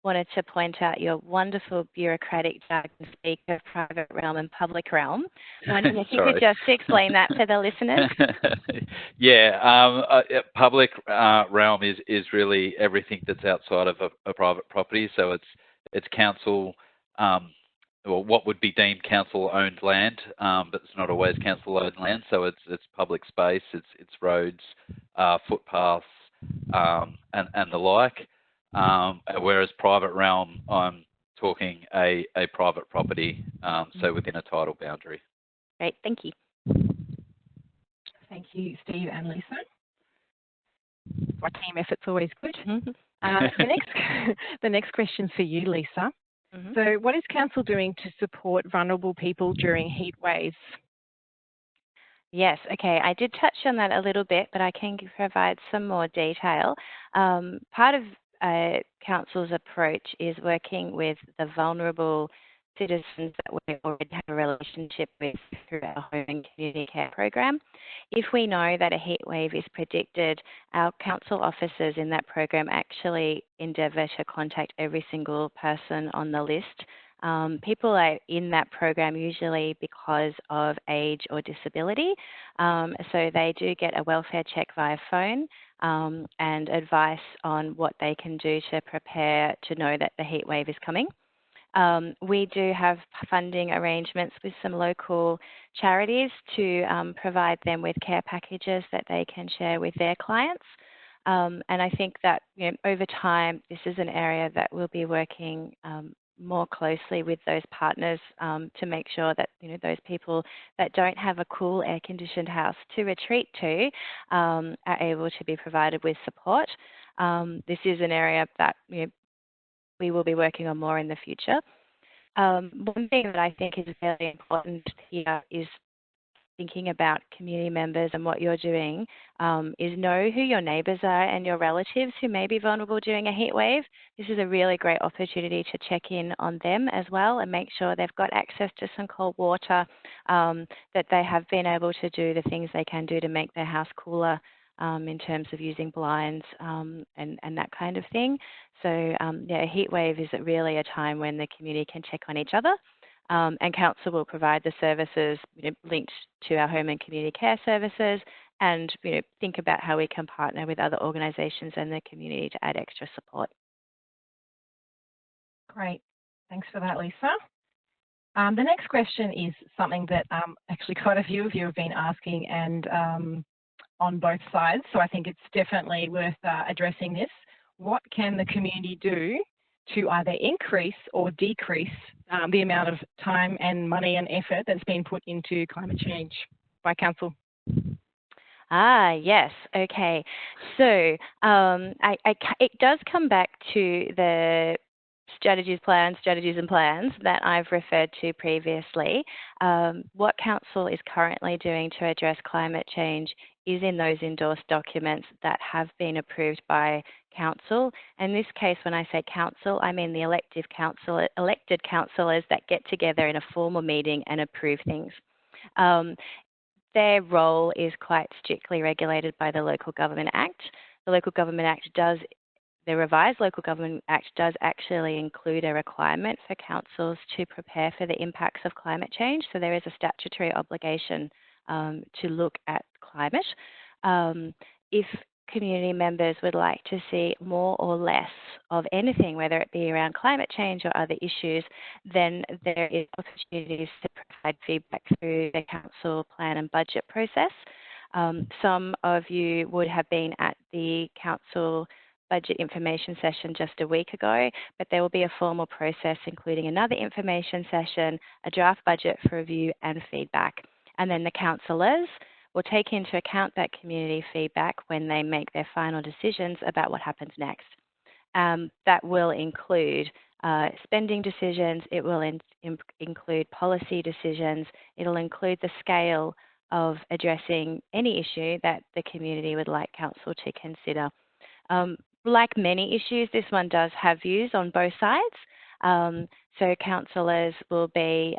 wanted to point out your wonderful bureaucratic jargon speak of private realm and public realm. Wondering if you could just explain that for the listeners. Public realm is really everything that's outside of a private property. So it's council, or what would be deemed council-owned land, but it's not always council-owned land. So it's public space, it's roads, footpaths, and the like. Whereas private realm, I'm talking a private property, so within a tidal boundary. Great, thank you. Thank you, Steve and Lisa. Our team effort's always good. The next question's for you, Lisa. So what is Council doing to support vulnerable people during heat waves? Yes, okay. I did touch on that a little bit, but I can provide some more detail. Part of Council's approach is working with the vulnerable citizens that we already have a relationship with through our home and community care program. If we know that a heat wave is predicted, our council officers in that program actually endeavour to contact every single person on the list. People are in that program usually because of age or disability, so they do get a welfare check via phone and advice on what they can do to prepare to know that the heat wave is coming. We do have funding arrangements with some local charities to provide them with care packages that they can share with their clients. And I think that over time, this is an area that we'll be working more closely with those partners to make sure that those people that don't have a cool air-conditioned house to retreat to are able to be provided with support. This is an area that we will be working on more in the future. One thing that I think is really important here is thinking about community members and what you're doing is know who your neighbours are and your relatives who may be vulnerable during a heat wave. This is a really great opportunity to check in on them as well and make sure they've got access to some cold water, that they have been able to do the things they can do to make their house cooler in terms of using blinds and that kind of thing. So yeah, a heat wave is really a time when the community can check on each other. And Council will provide the services linked to our home and community care services, and think about how we can partner with other organisations and the community to add extra support. Great, thanks for that, Lisa. The next question is something that actually quite a few of you have been asking, and on both sides, so I think it's definitely worth addressing this. What can the community do to either increase or decrease the amount of time and money and effort that's been put into climate change by Council? Yes, okay. So it does come back to the strategies and plans that I've referred to previously. What Council is currently doing to address climate change is in those endorsed documents that have been approved by Council. In this case, when I say Council, I mean the elected councillors that get together in a formal meeting and approve things. Their role is quite strictly regulated by the Local Government Act. The revised Local Government Act does actually include a requirement for councils to prepare for the impacts of climate change. So there is a statutory obligation to look at climate. If community members would like to see more or less of anything, whether it be around climate change or other issues, then there is opportunities to provide feedback through the council plan and budget process. Some of you would have been at the council budget information session just a week ago, but there will be a formal process including another information session, a draft budget for review and feedback. And then the councillors will take into account that community feedback when they make their final decisions about what happens next. That will include spending decisions, it will include policy decisions, it'll include the scale of addressing any issue that the community would like Council to consider. Like many issues, this one does have views on both sides. So councillors will be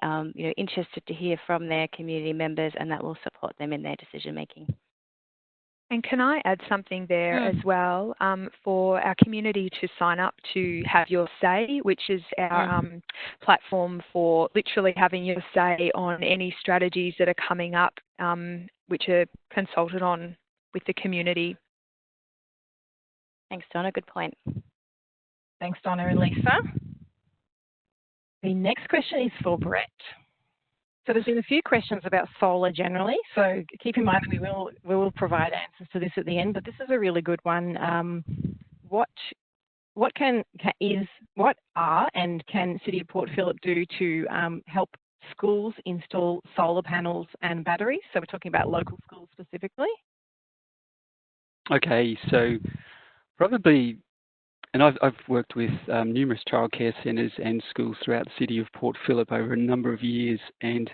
interested to hear from their community members, and that will support them in their decision making. And can I add something there as well, for our community to sign up to Have Your Say, which is our platform for literally having your say on any strategies that are coming up, which are consulted on with the community. Thanks, Donna. Good point. Thanks, Donna and Lisa. The next question is for Brett. So there's been a few questions about solar generally, so keep in mind that we will provide answers to this at the end, but this is a really good one. What are and can City of Port Phillip do to help schools install solar panels and batteries? So we're talking about local schools specifically. Okay, so probably, and I've worked with numerous childcare centres and schools throughout the City of Port Phillip over a number of years, and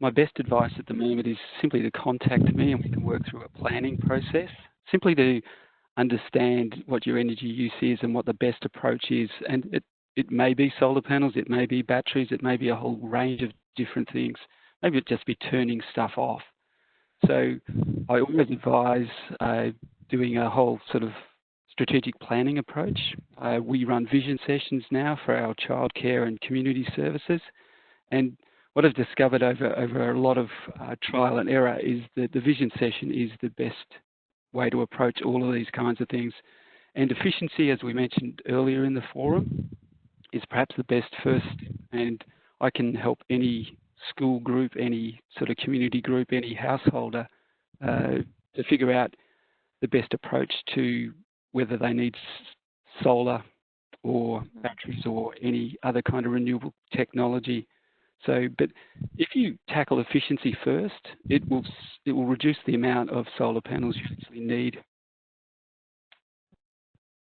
my best advice at the moment is simply to contact me and we can work through a planning process, simply to understand what your energy use is and what the best approach is. And it may be solar panels, it may be batteries, it may be a whole range of different things. Maybe it'd just be turning stuff off. So I always advise doing a whole sort of strategic planning approach. We run vision sessions now for our childcare and community services, and what I've discovered over a lot of trial and error is that the vision session is the best way to approach all of these kinds of things. And efficiency, as we mentioned earlier in the forum, is perhaps the best first, and I can help any school group, any sort of community group, any householder to figure out the best approach to whether they need solar or batteries or any other kind of renewable technology. So, but if you tackle efficiency first, it will reduce the amount of solar panels you actually need.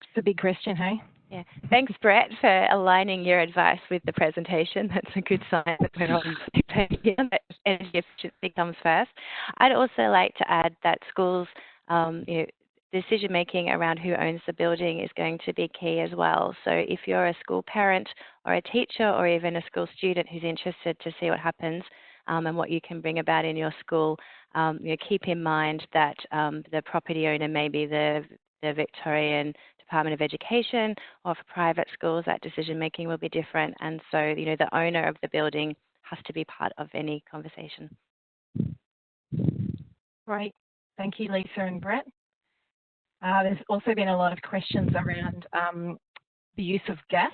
It's a big question, hey? Yeah, thanks, Brett, for aligning your advice with the presentation. That's a good sign that we're on the same page here, that energy efficiency comes first. I'd also like to add that schools, decision making around who owns the building is going to be key as well. So if you're a school parent or a teacher or even a school student who's interested to see what happens and what you can bring about in your school, keep in mind that the property owner may be the Victorian Department of Education, or for private schools, that decision making will be different. And so, the owner of the building has to be part of any conversation. Great. Thank you, Lisa and Brett. There's also been a lot of questions around the use of gas.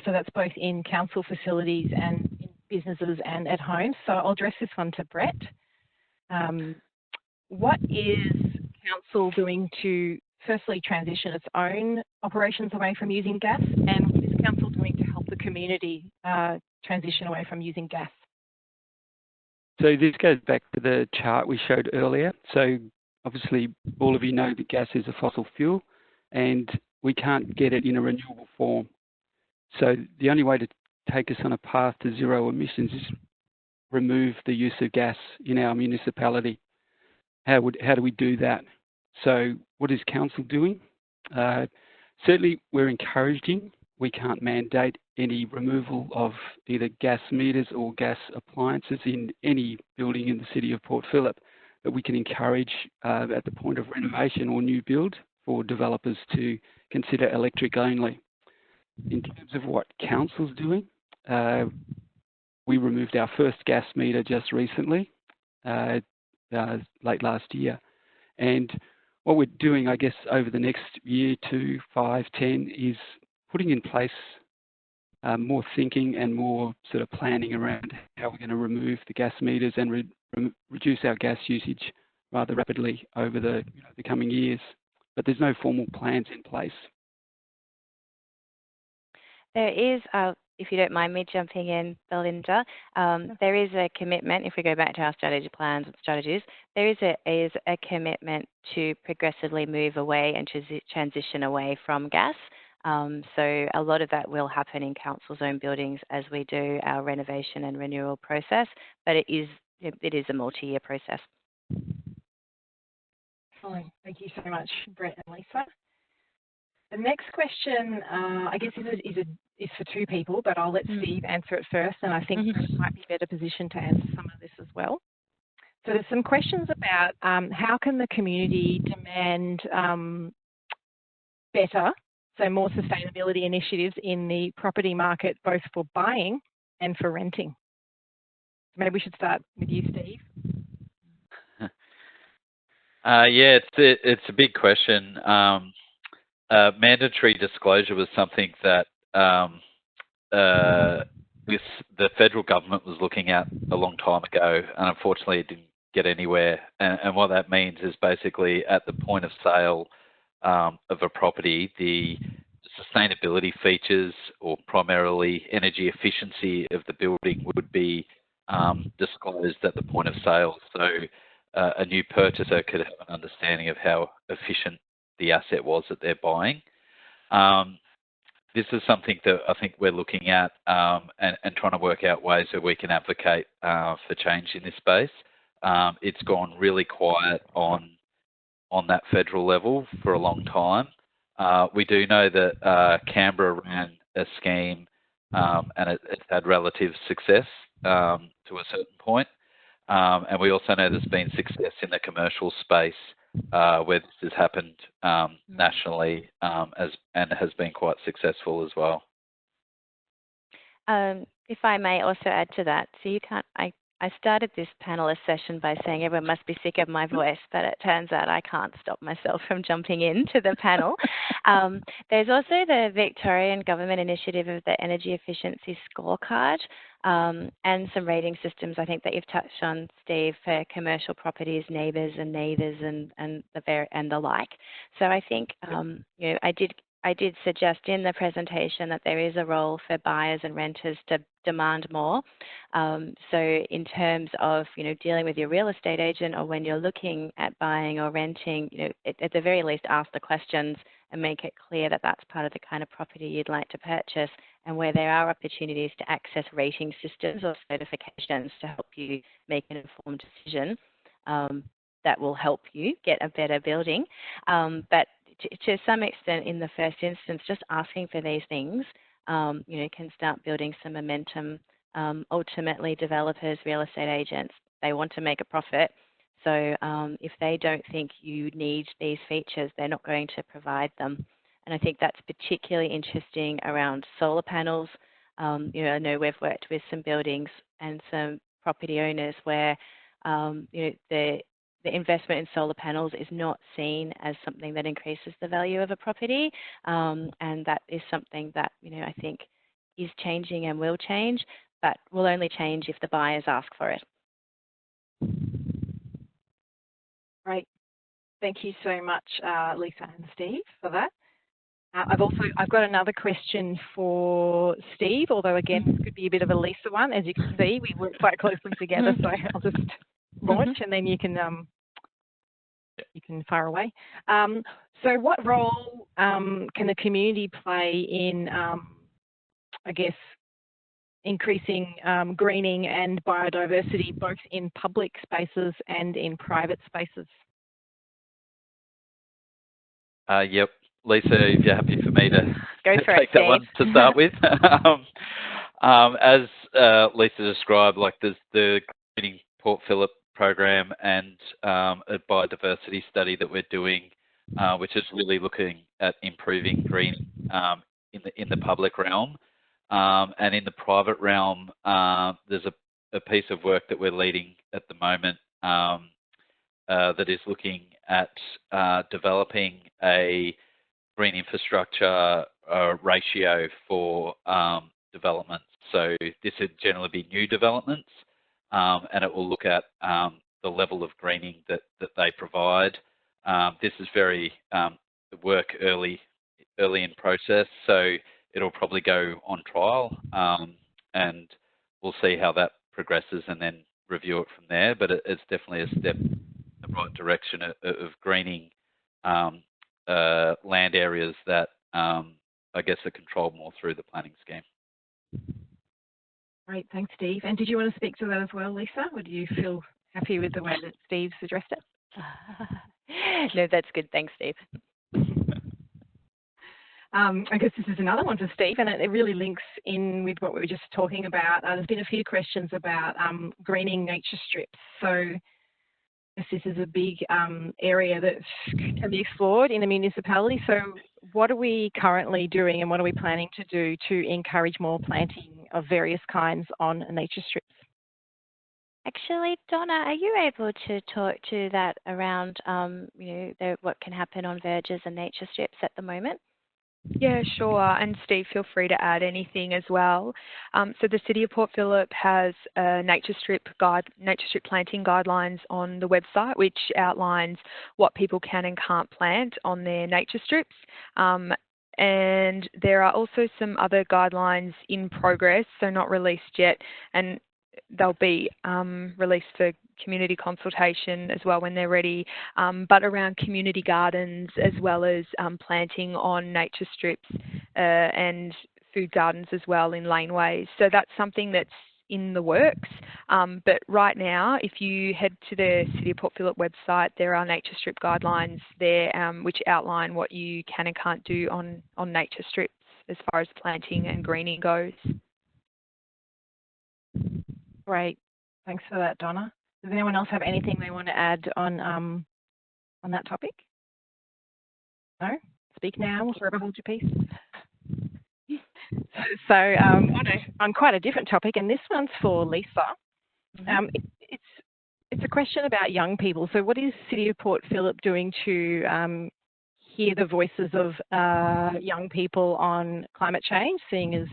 So that's both in council facilities and in businesses and at home. So I'll address this one to Brett. What is council doing to firstly transition its own operations away from using gas, and what is council doing to help the community transition away from using gas? So this goes back to the chart we showed earlier. So obviously all of you know that gas is a fossil fuel and we can't get it in a renewable form. So the only way to take us on a path to zero emissions is remove the use of gas in our municipality. How do we do that? So what is council doing? Certainly we're encouraging. We can't mandate any removal of either gas meters or gas appliances in any building in the City of Port Phillip, but we can encourage at the point of renovation or new build for developers to consider electric only. In terms of what council's doing, we removed our first gas meter just recently, late last year. And what we're doing, I guess, over the next year, 2, 5, 10, is putting in place more thinking and more sort of planning around how we're going to remove the gas meters and reduce our gas usage rather rapidly over the coming years. But there's no formal plans in place. There is, if you don't mind me jumping in, Belinda, there is a commitment, if we go back to our strategy plans and strategies, there is a commitment to progressively move away and transition away from gas. So a lot of that will happen in council's own buildings as we do our renovation and renewal process, but it is a multi-year process. Excellent. Thank you so much, Brett and Lisa. The next question, I guess, is for two people, but I'll let Steve answer it first, and I think Brett might be better positioned to answer some of this as well. So there's some questions about how can the community demand better, so more sustainability initiatives in the property market, both for buying and for renting. Maybe we should start with you, Steve. Yeah, it's a big question. Mandatory disclosure was something that the federal government was looking at a long time ago, and unfortunately it didn't get anywhere. And what that means is basically at the point of sale of a property, the sustainability features, or primarily energy efficiency of the building, would be disclosed at the point of sale. So a new purchaser could have an understanding of how efficient the asset was that they're buying. This is something that I think we're looking at and trying to work out ways that we can advocate for change in this space. It's gone really quiet on that federal level for a long time. We do know that Canberra ran a scheme and it's had relative success to a certain point. And we also know there's been success in the commercial space where this has happened nationally and has been quite successful as well. If I may also add to that, so I started this panelist session by saying everyone must be sick of my voice, but it turns out I can't stop myself from jumping into the panel. There's also the Victorian Government initiative of the Energy Efficiency Scorecard and some rating systems I think that you've touched on, Steve, for commercial properties, neighbours and neighbours and the like. So I think I did I did suggest in the presentation that there is a role for buyers and renters to demand more. So in terms of, dealing with your real estate agent, or when you're looking at buying or renting, at the very least ask the questions and make it clear that that's part of the kind of property you'd like to purchase, and where there are opportunities to access rating systems or certifications to help you make an informed decision. That will help you get a better building. But to some extent, in the first instance, just asking for these things, can start building some momentum. Ultimately, developers, real estate agents, they want to make a profit. So if they don't think you need these features, they're not going to provide them. And I think that's particularly interesting around solar panels. I know we've worked with some buildings and some property owners where the investment in solar panels is not seen as something that increases the value of a property, and that is something that I think is changing and will change, but will only change if the buyers ask for it. Great. Thank you so much, Lisa and Steve, for that. I've got another question for Steve, although again, this could be a bit of a Lisa one. As you can see, we work quite closely together, so I'll just launch and then you can fire away. So what role can the community play in, I guess, increasing greening and biodiversity, both in public spaces and in private spaces? Yep. Lisa, if you're happy for me to take that one to start with. As Lisa described, like there's the Greening Port Phillip program and a biodiversity study that we're doing, which is really looking at improving green in the public realm. And in the private realm, there's a piece of work that we're leading at the moment that is looking at developing a green infrastructure ratio for developments. So this would generally be new developments, and it will look at the level of greening that they provide. This is very work early in process, so it'll probably go on trial, and we'll see how that progresses and then review it from there. But it's definitely a step in the right direction of greening land areas that I guess are controlled more through the planning scheme. Great, thanks, Steve. And did you want to speak to that as well, Lisa? Or do you feel happy with the way that Steve's addressed it? No, that's good. Thanks, Steve. I guess this is another one for Steve, and it really links in with what we were just talking about. There's been a few questions about greening nature strips. So this is a big area that can be explored in a municipality. So what are we currently doing and what are we planning to do to encourage more planting of various kinds on nature strips? Actually, Donna, are you able to talk to that around what can happen on verges and nature strips at the moment? Yeah, sure. And Steve, feel free to add anything as well. So the City of Port Phillip has nature strip planting guidelines on the website, which outlines what people can and can't plant on their nature strips. And there are also some other guidelines in progress, so not released yet, and they'll be released for community consultation as well when they're ready, but around community gardens as well as planting on nature strips and food gardens as well in laneways. So that's something that's in the works. But right now, if you head to the City of Port Phillip website, there are nature strip guidelines there which outline what you can and can't do on nature strips as far as planting and greening goes. Great. Thanks for that, Donna. Does anyone else have anything they want to add on that topic? No? Speak now or forever hold your peace. So on quite a different topic, and this one's for Lisa. It's a question about young people. So what is City of Port Phillip doing to hear the voices of young people on climate change, seeing as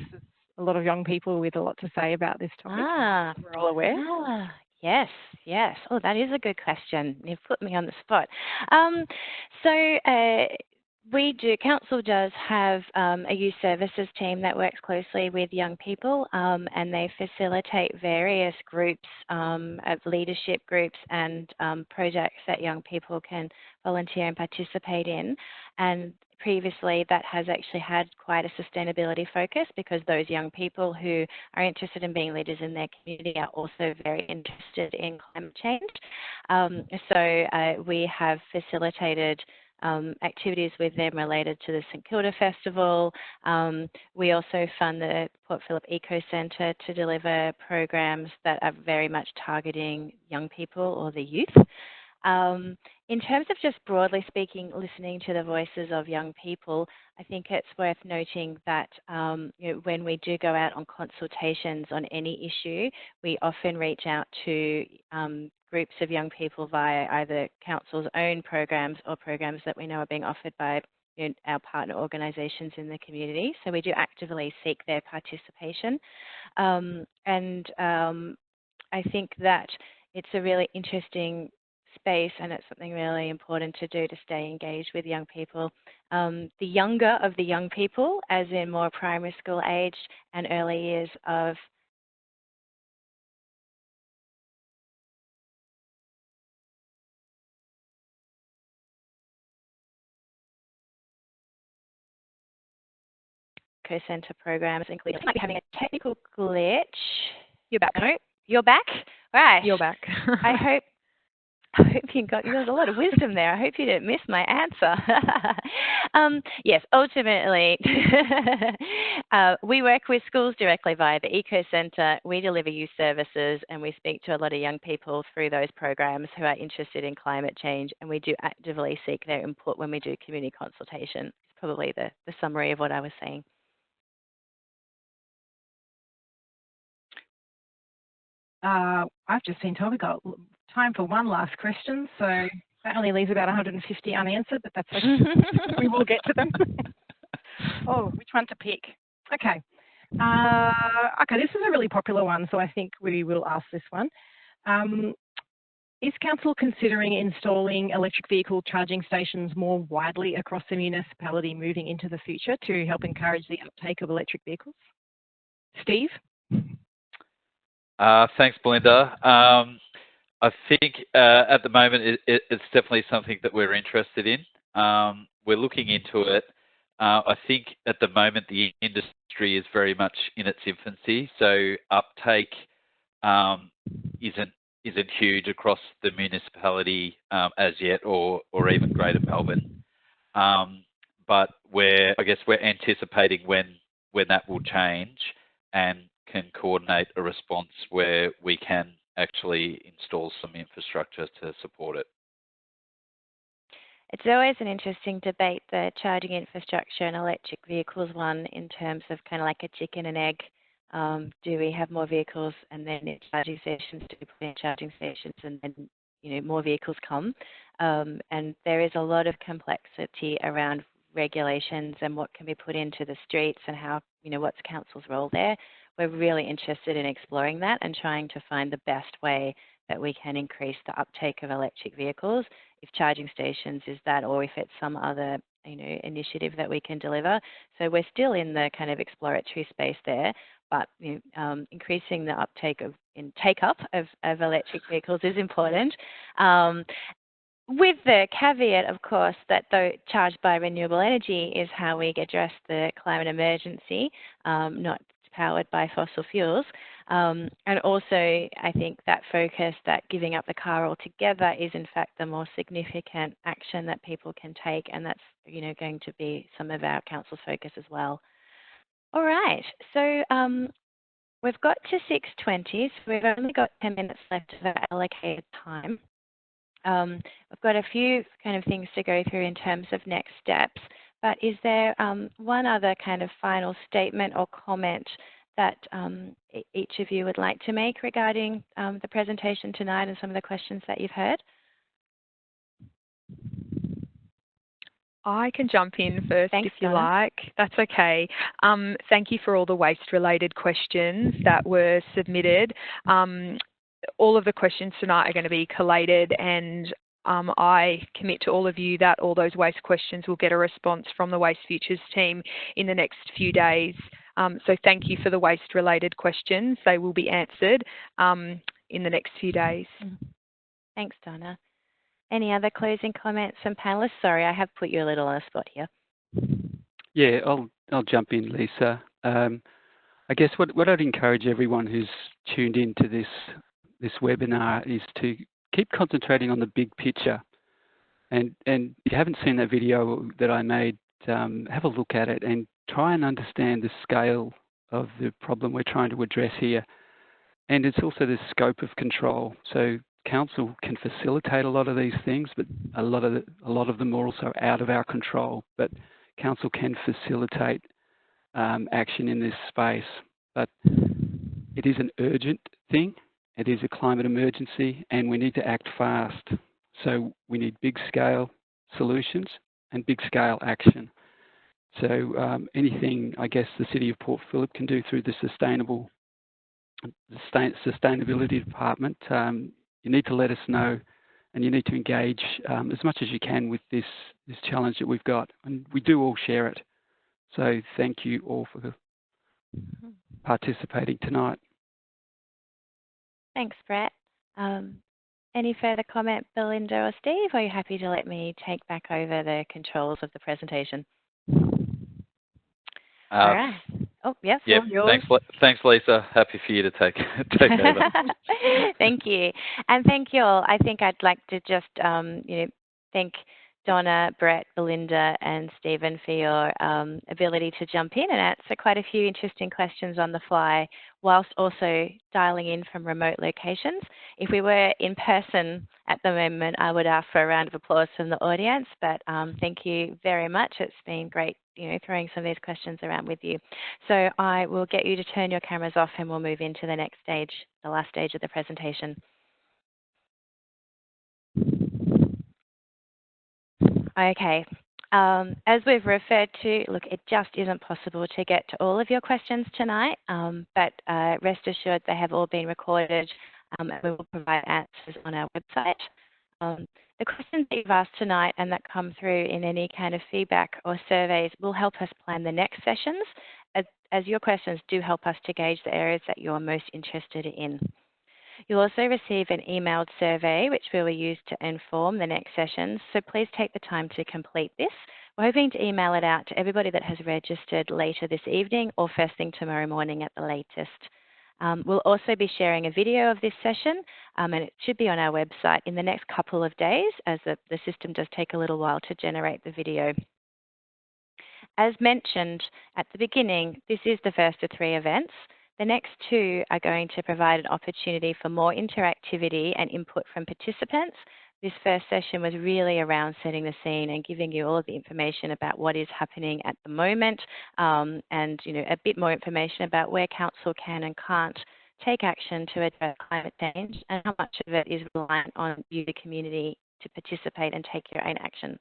a lot of young people with a lot to say about this topic? We're all aware. Yes. Oh, that is a good question. You've put me on the spot. We do. Council does have a youth services team that works closely with young people, and they facilitate various groups of leadership groups and projects that young people can volunteer and participate in. And previously that has actually had quite a sustainability focus, because those young people who are interested in being leaders in their community are also very interested in climate change. So we have facilitated activities with them related to the St Kilda Festival. We also fund the Port Phillip Eco Centre to deliver programs that are very much targeting young people or the youth. In terms of just broadly speaking, listening to the voices of young people, I think it's worth noting that when we do go out on consultations on any issue, we often reach out to groups of young people via either council's own programs or programs that we know are being offered by our partner organisations in the community. So we do actively seek their participation. I think that it's a really interesting space, and it's something really important to do to stay engaged with young people. The younger of the young people, as in more primary school aged and early years of co-centre programs, including, might be having a technical glitch. You're back. No, you're back? Right. You're back. I hope you got, there's a lot of wisdom there. I hope you didn't miss my answer. Yes, ultimately, we work with schools directly via the Eco Centre. We deliver youth services, and we speak to a lot of young people through those programs who are interested in climate change, and we do actively seek their input when we do community consultation. It's probably the summary of what I was saying. I've just been told we've got time for one last question, so that only leaves about 150 unanswered, but that's okay. We will get to them. Oh, which one to pick? Okay. Okay, this is a really popular one, so I think we will ask this one. Is Council considering installing electric vehicle charging stations more widely across the municipality moving into the future to help encourage the uptake of electric vehicles? Steve? Thanks, Belinda. I think at the moment it's definitely something that we're interested in. We're looking into it. I think at the moment the industry is very much in its infancy, so uptake isn't huge across the municipality as yet, or even Greater Melbourne. But I guess we're anticipating when that will change, and can coordinate a response where we can actually install some infrastructure to support it. It's always an interesting debate, the charging infrastructure and electric vehicles one, in terms of kind of like a chicken and egg. Do we have more vehicles and then charging stations? Do we put in charging stations and then more vehicles come? And there is a lot of complexity around regulations and what can be put into the streets and how, what's council's role there. We're really interested in exploring that and trying to find the best way that we can increase the uptake of electric vehicles, if charging stations is that, or if it's some other initiative that we can deliver. So we're still in the kind of exploratory space there, but increasing the uptake take-up of electric vehicles is important. With the caveat, of course, that though charged by renewable energy is how we address the climate emergency, not powered by fossil fuels. And also, I think that focus that giving up the car altogether is in fact the more significant action that people can take, and that's going to be some of our council's focus as well. All right, so we've got to 6:20, so we've only got 10 minutes left of our allocated time. We've got a few kind of things to go through in terms of next steps, but is there one other kind of final statement or comment that each of you would like to make regarding the presentation tonight and some of the questions that you've heard? I can jump in first. Thanks, if you Donna. like. That's okay. Thank you for all the waste-related questions that were submitted. All of the questions tonight are going to be collated and I commit to all of you that all those waste questions will get a response from the Waste Futures team in the next few days. So thank you for the waste related questions. They will be answered in the next few days. Thanks, Donna. Any other closing comments from panellists? Sorry, I have put you a little on a spot here. Yeah, I'll jump in, Lisa. I guess what I'd encourage everyone who's tuned into this webinar is to keep concentrating on the big picture. And if you haven't seen that video that I made, have a look at it and try and understand the scale of the problem we're trying to address here. And it's also the scope of control. So council can facilitate a lot of these things, but a lot of them are also out of our control. But council can facilitate action in this space. But it is an urgent thing. It is a climate emergency, and we need to act fast. So we need big scale solutions and big scale action. So anything, I guess, the City of Port Phillip can do through the Sustainability Department, you need to let us know, and you need to engage as much as you can with this challenge that we've got. And we do all share it. So thank you all for participating tonight. Thanks, Brett. Any further comment, Belinda or Steve? Or are you happy to let me take back over the controls of the presentation? All right. Oh, yes. Yep. Thanks, Lisa. Happy for you to take over. Thank you, and thank you all. I think I'd like to just thank Donna, Brett, Belinda, and Stephen for your ability to jump in and answer quite a few interesting questions on the fly, whilst also dialing in from remote locations. If we were in person at the moment, I would ask for a round of applause from the audience, but thank you very much. It's been great, throwing some of these questions around with you. So I will get you to turn your cameras off and we'll move into the next stage, the last stage of the presentation. Okay, as we've referred to, look, it just isn't possible to get to all of your questions tonight, but rest assured they have all been recorded and we will provide answers on our website. The questions that you've asked tonight and that come through in any kind of feedback or surveys will help us plan the next sessions, as your questions do help us to gauge the areas that you're most interested in. You'll also receive an emailed survey which we will use to inform the next sessions, so please take the time to complete this. We're hoping to email it out to everybody that has registered later this evening or first thing tomorrow morning at the latest. We'll also be sharing a video of this session and it should be on our website in the next couple of days, as the system does take a little while to generate the video. As mentioned at the beginning, this is the first of 3 events. The next 2 are going to provide an opportunity for more interactivity and input from participants. This first session was really around setting the scene and giving you all of the information about what is happening at the moment, and a bit more information about where council can and can't take action to address climate change and how much of it is reliant on you, the community, to participate and take your own action.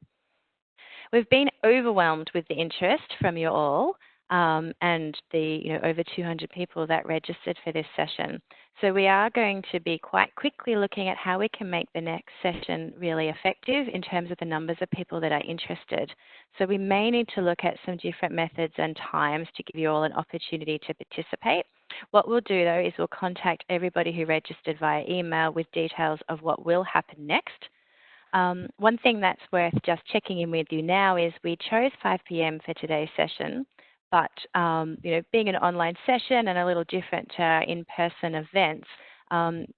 We've been overwhelmed with the interest from you all. And the over 200 people that registered for this session. So we are going to be quite quickly looking at how we can make the next session really effective in terms of the numbers of people that are interested. So we may need to look at some different methods and times to give you all an opportunity to participate. What we'll do though is we'll contact everybody who registered via email with details of what will happen next. One thing that's worth just checking in with you now is we chose 5 p.m. for today's session. But being an online session and a little different to our in-person events,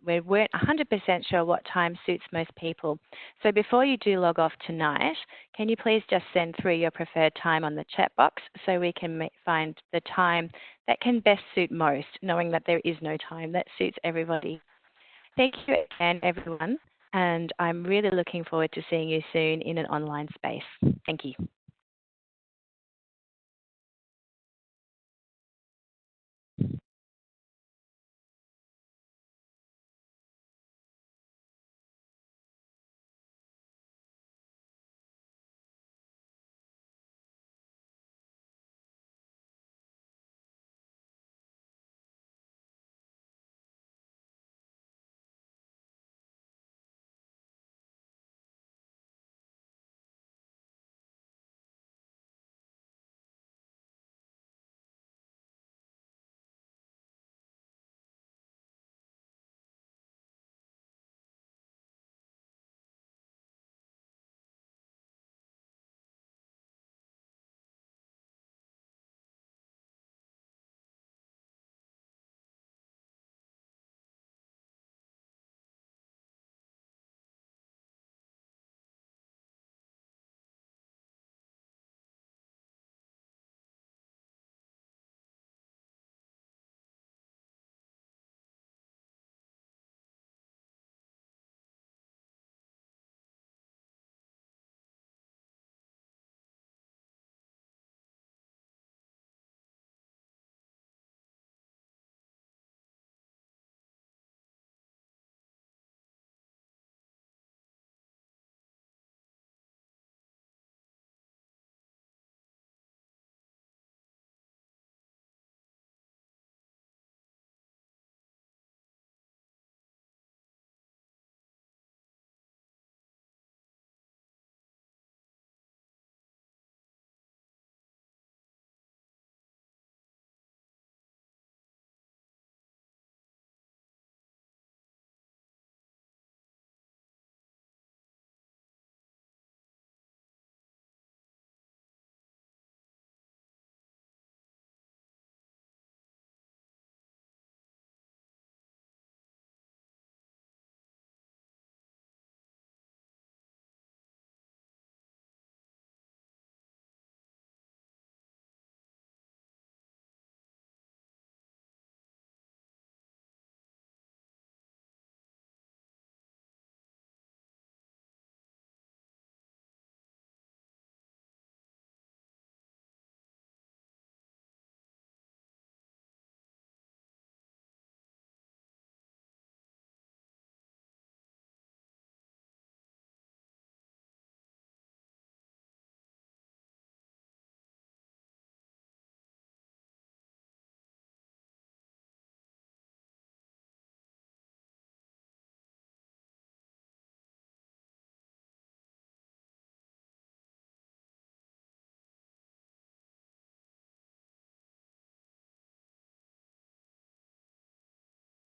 we weren't 100% sure what time suits most people. So before you do log off tonight, can you please just send through your preferred time on the chat box so we can find the time that can best suit most, knowing that there is no time that suits everybody. Thank you again, everyone, and I'm really looking forward to seeing you soon in an online space. Thank you.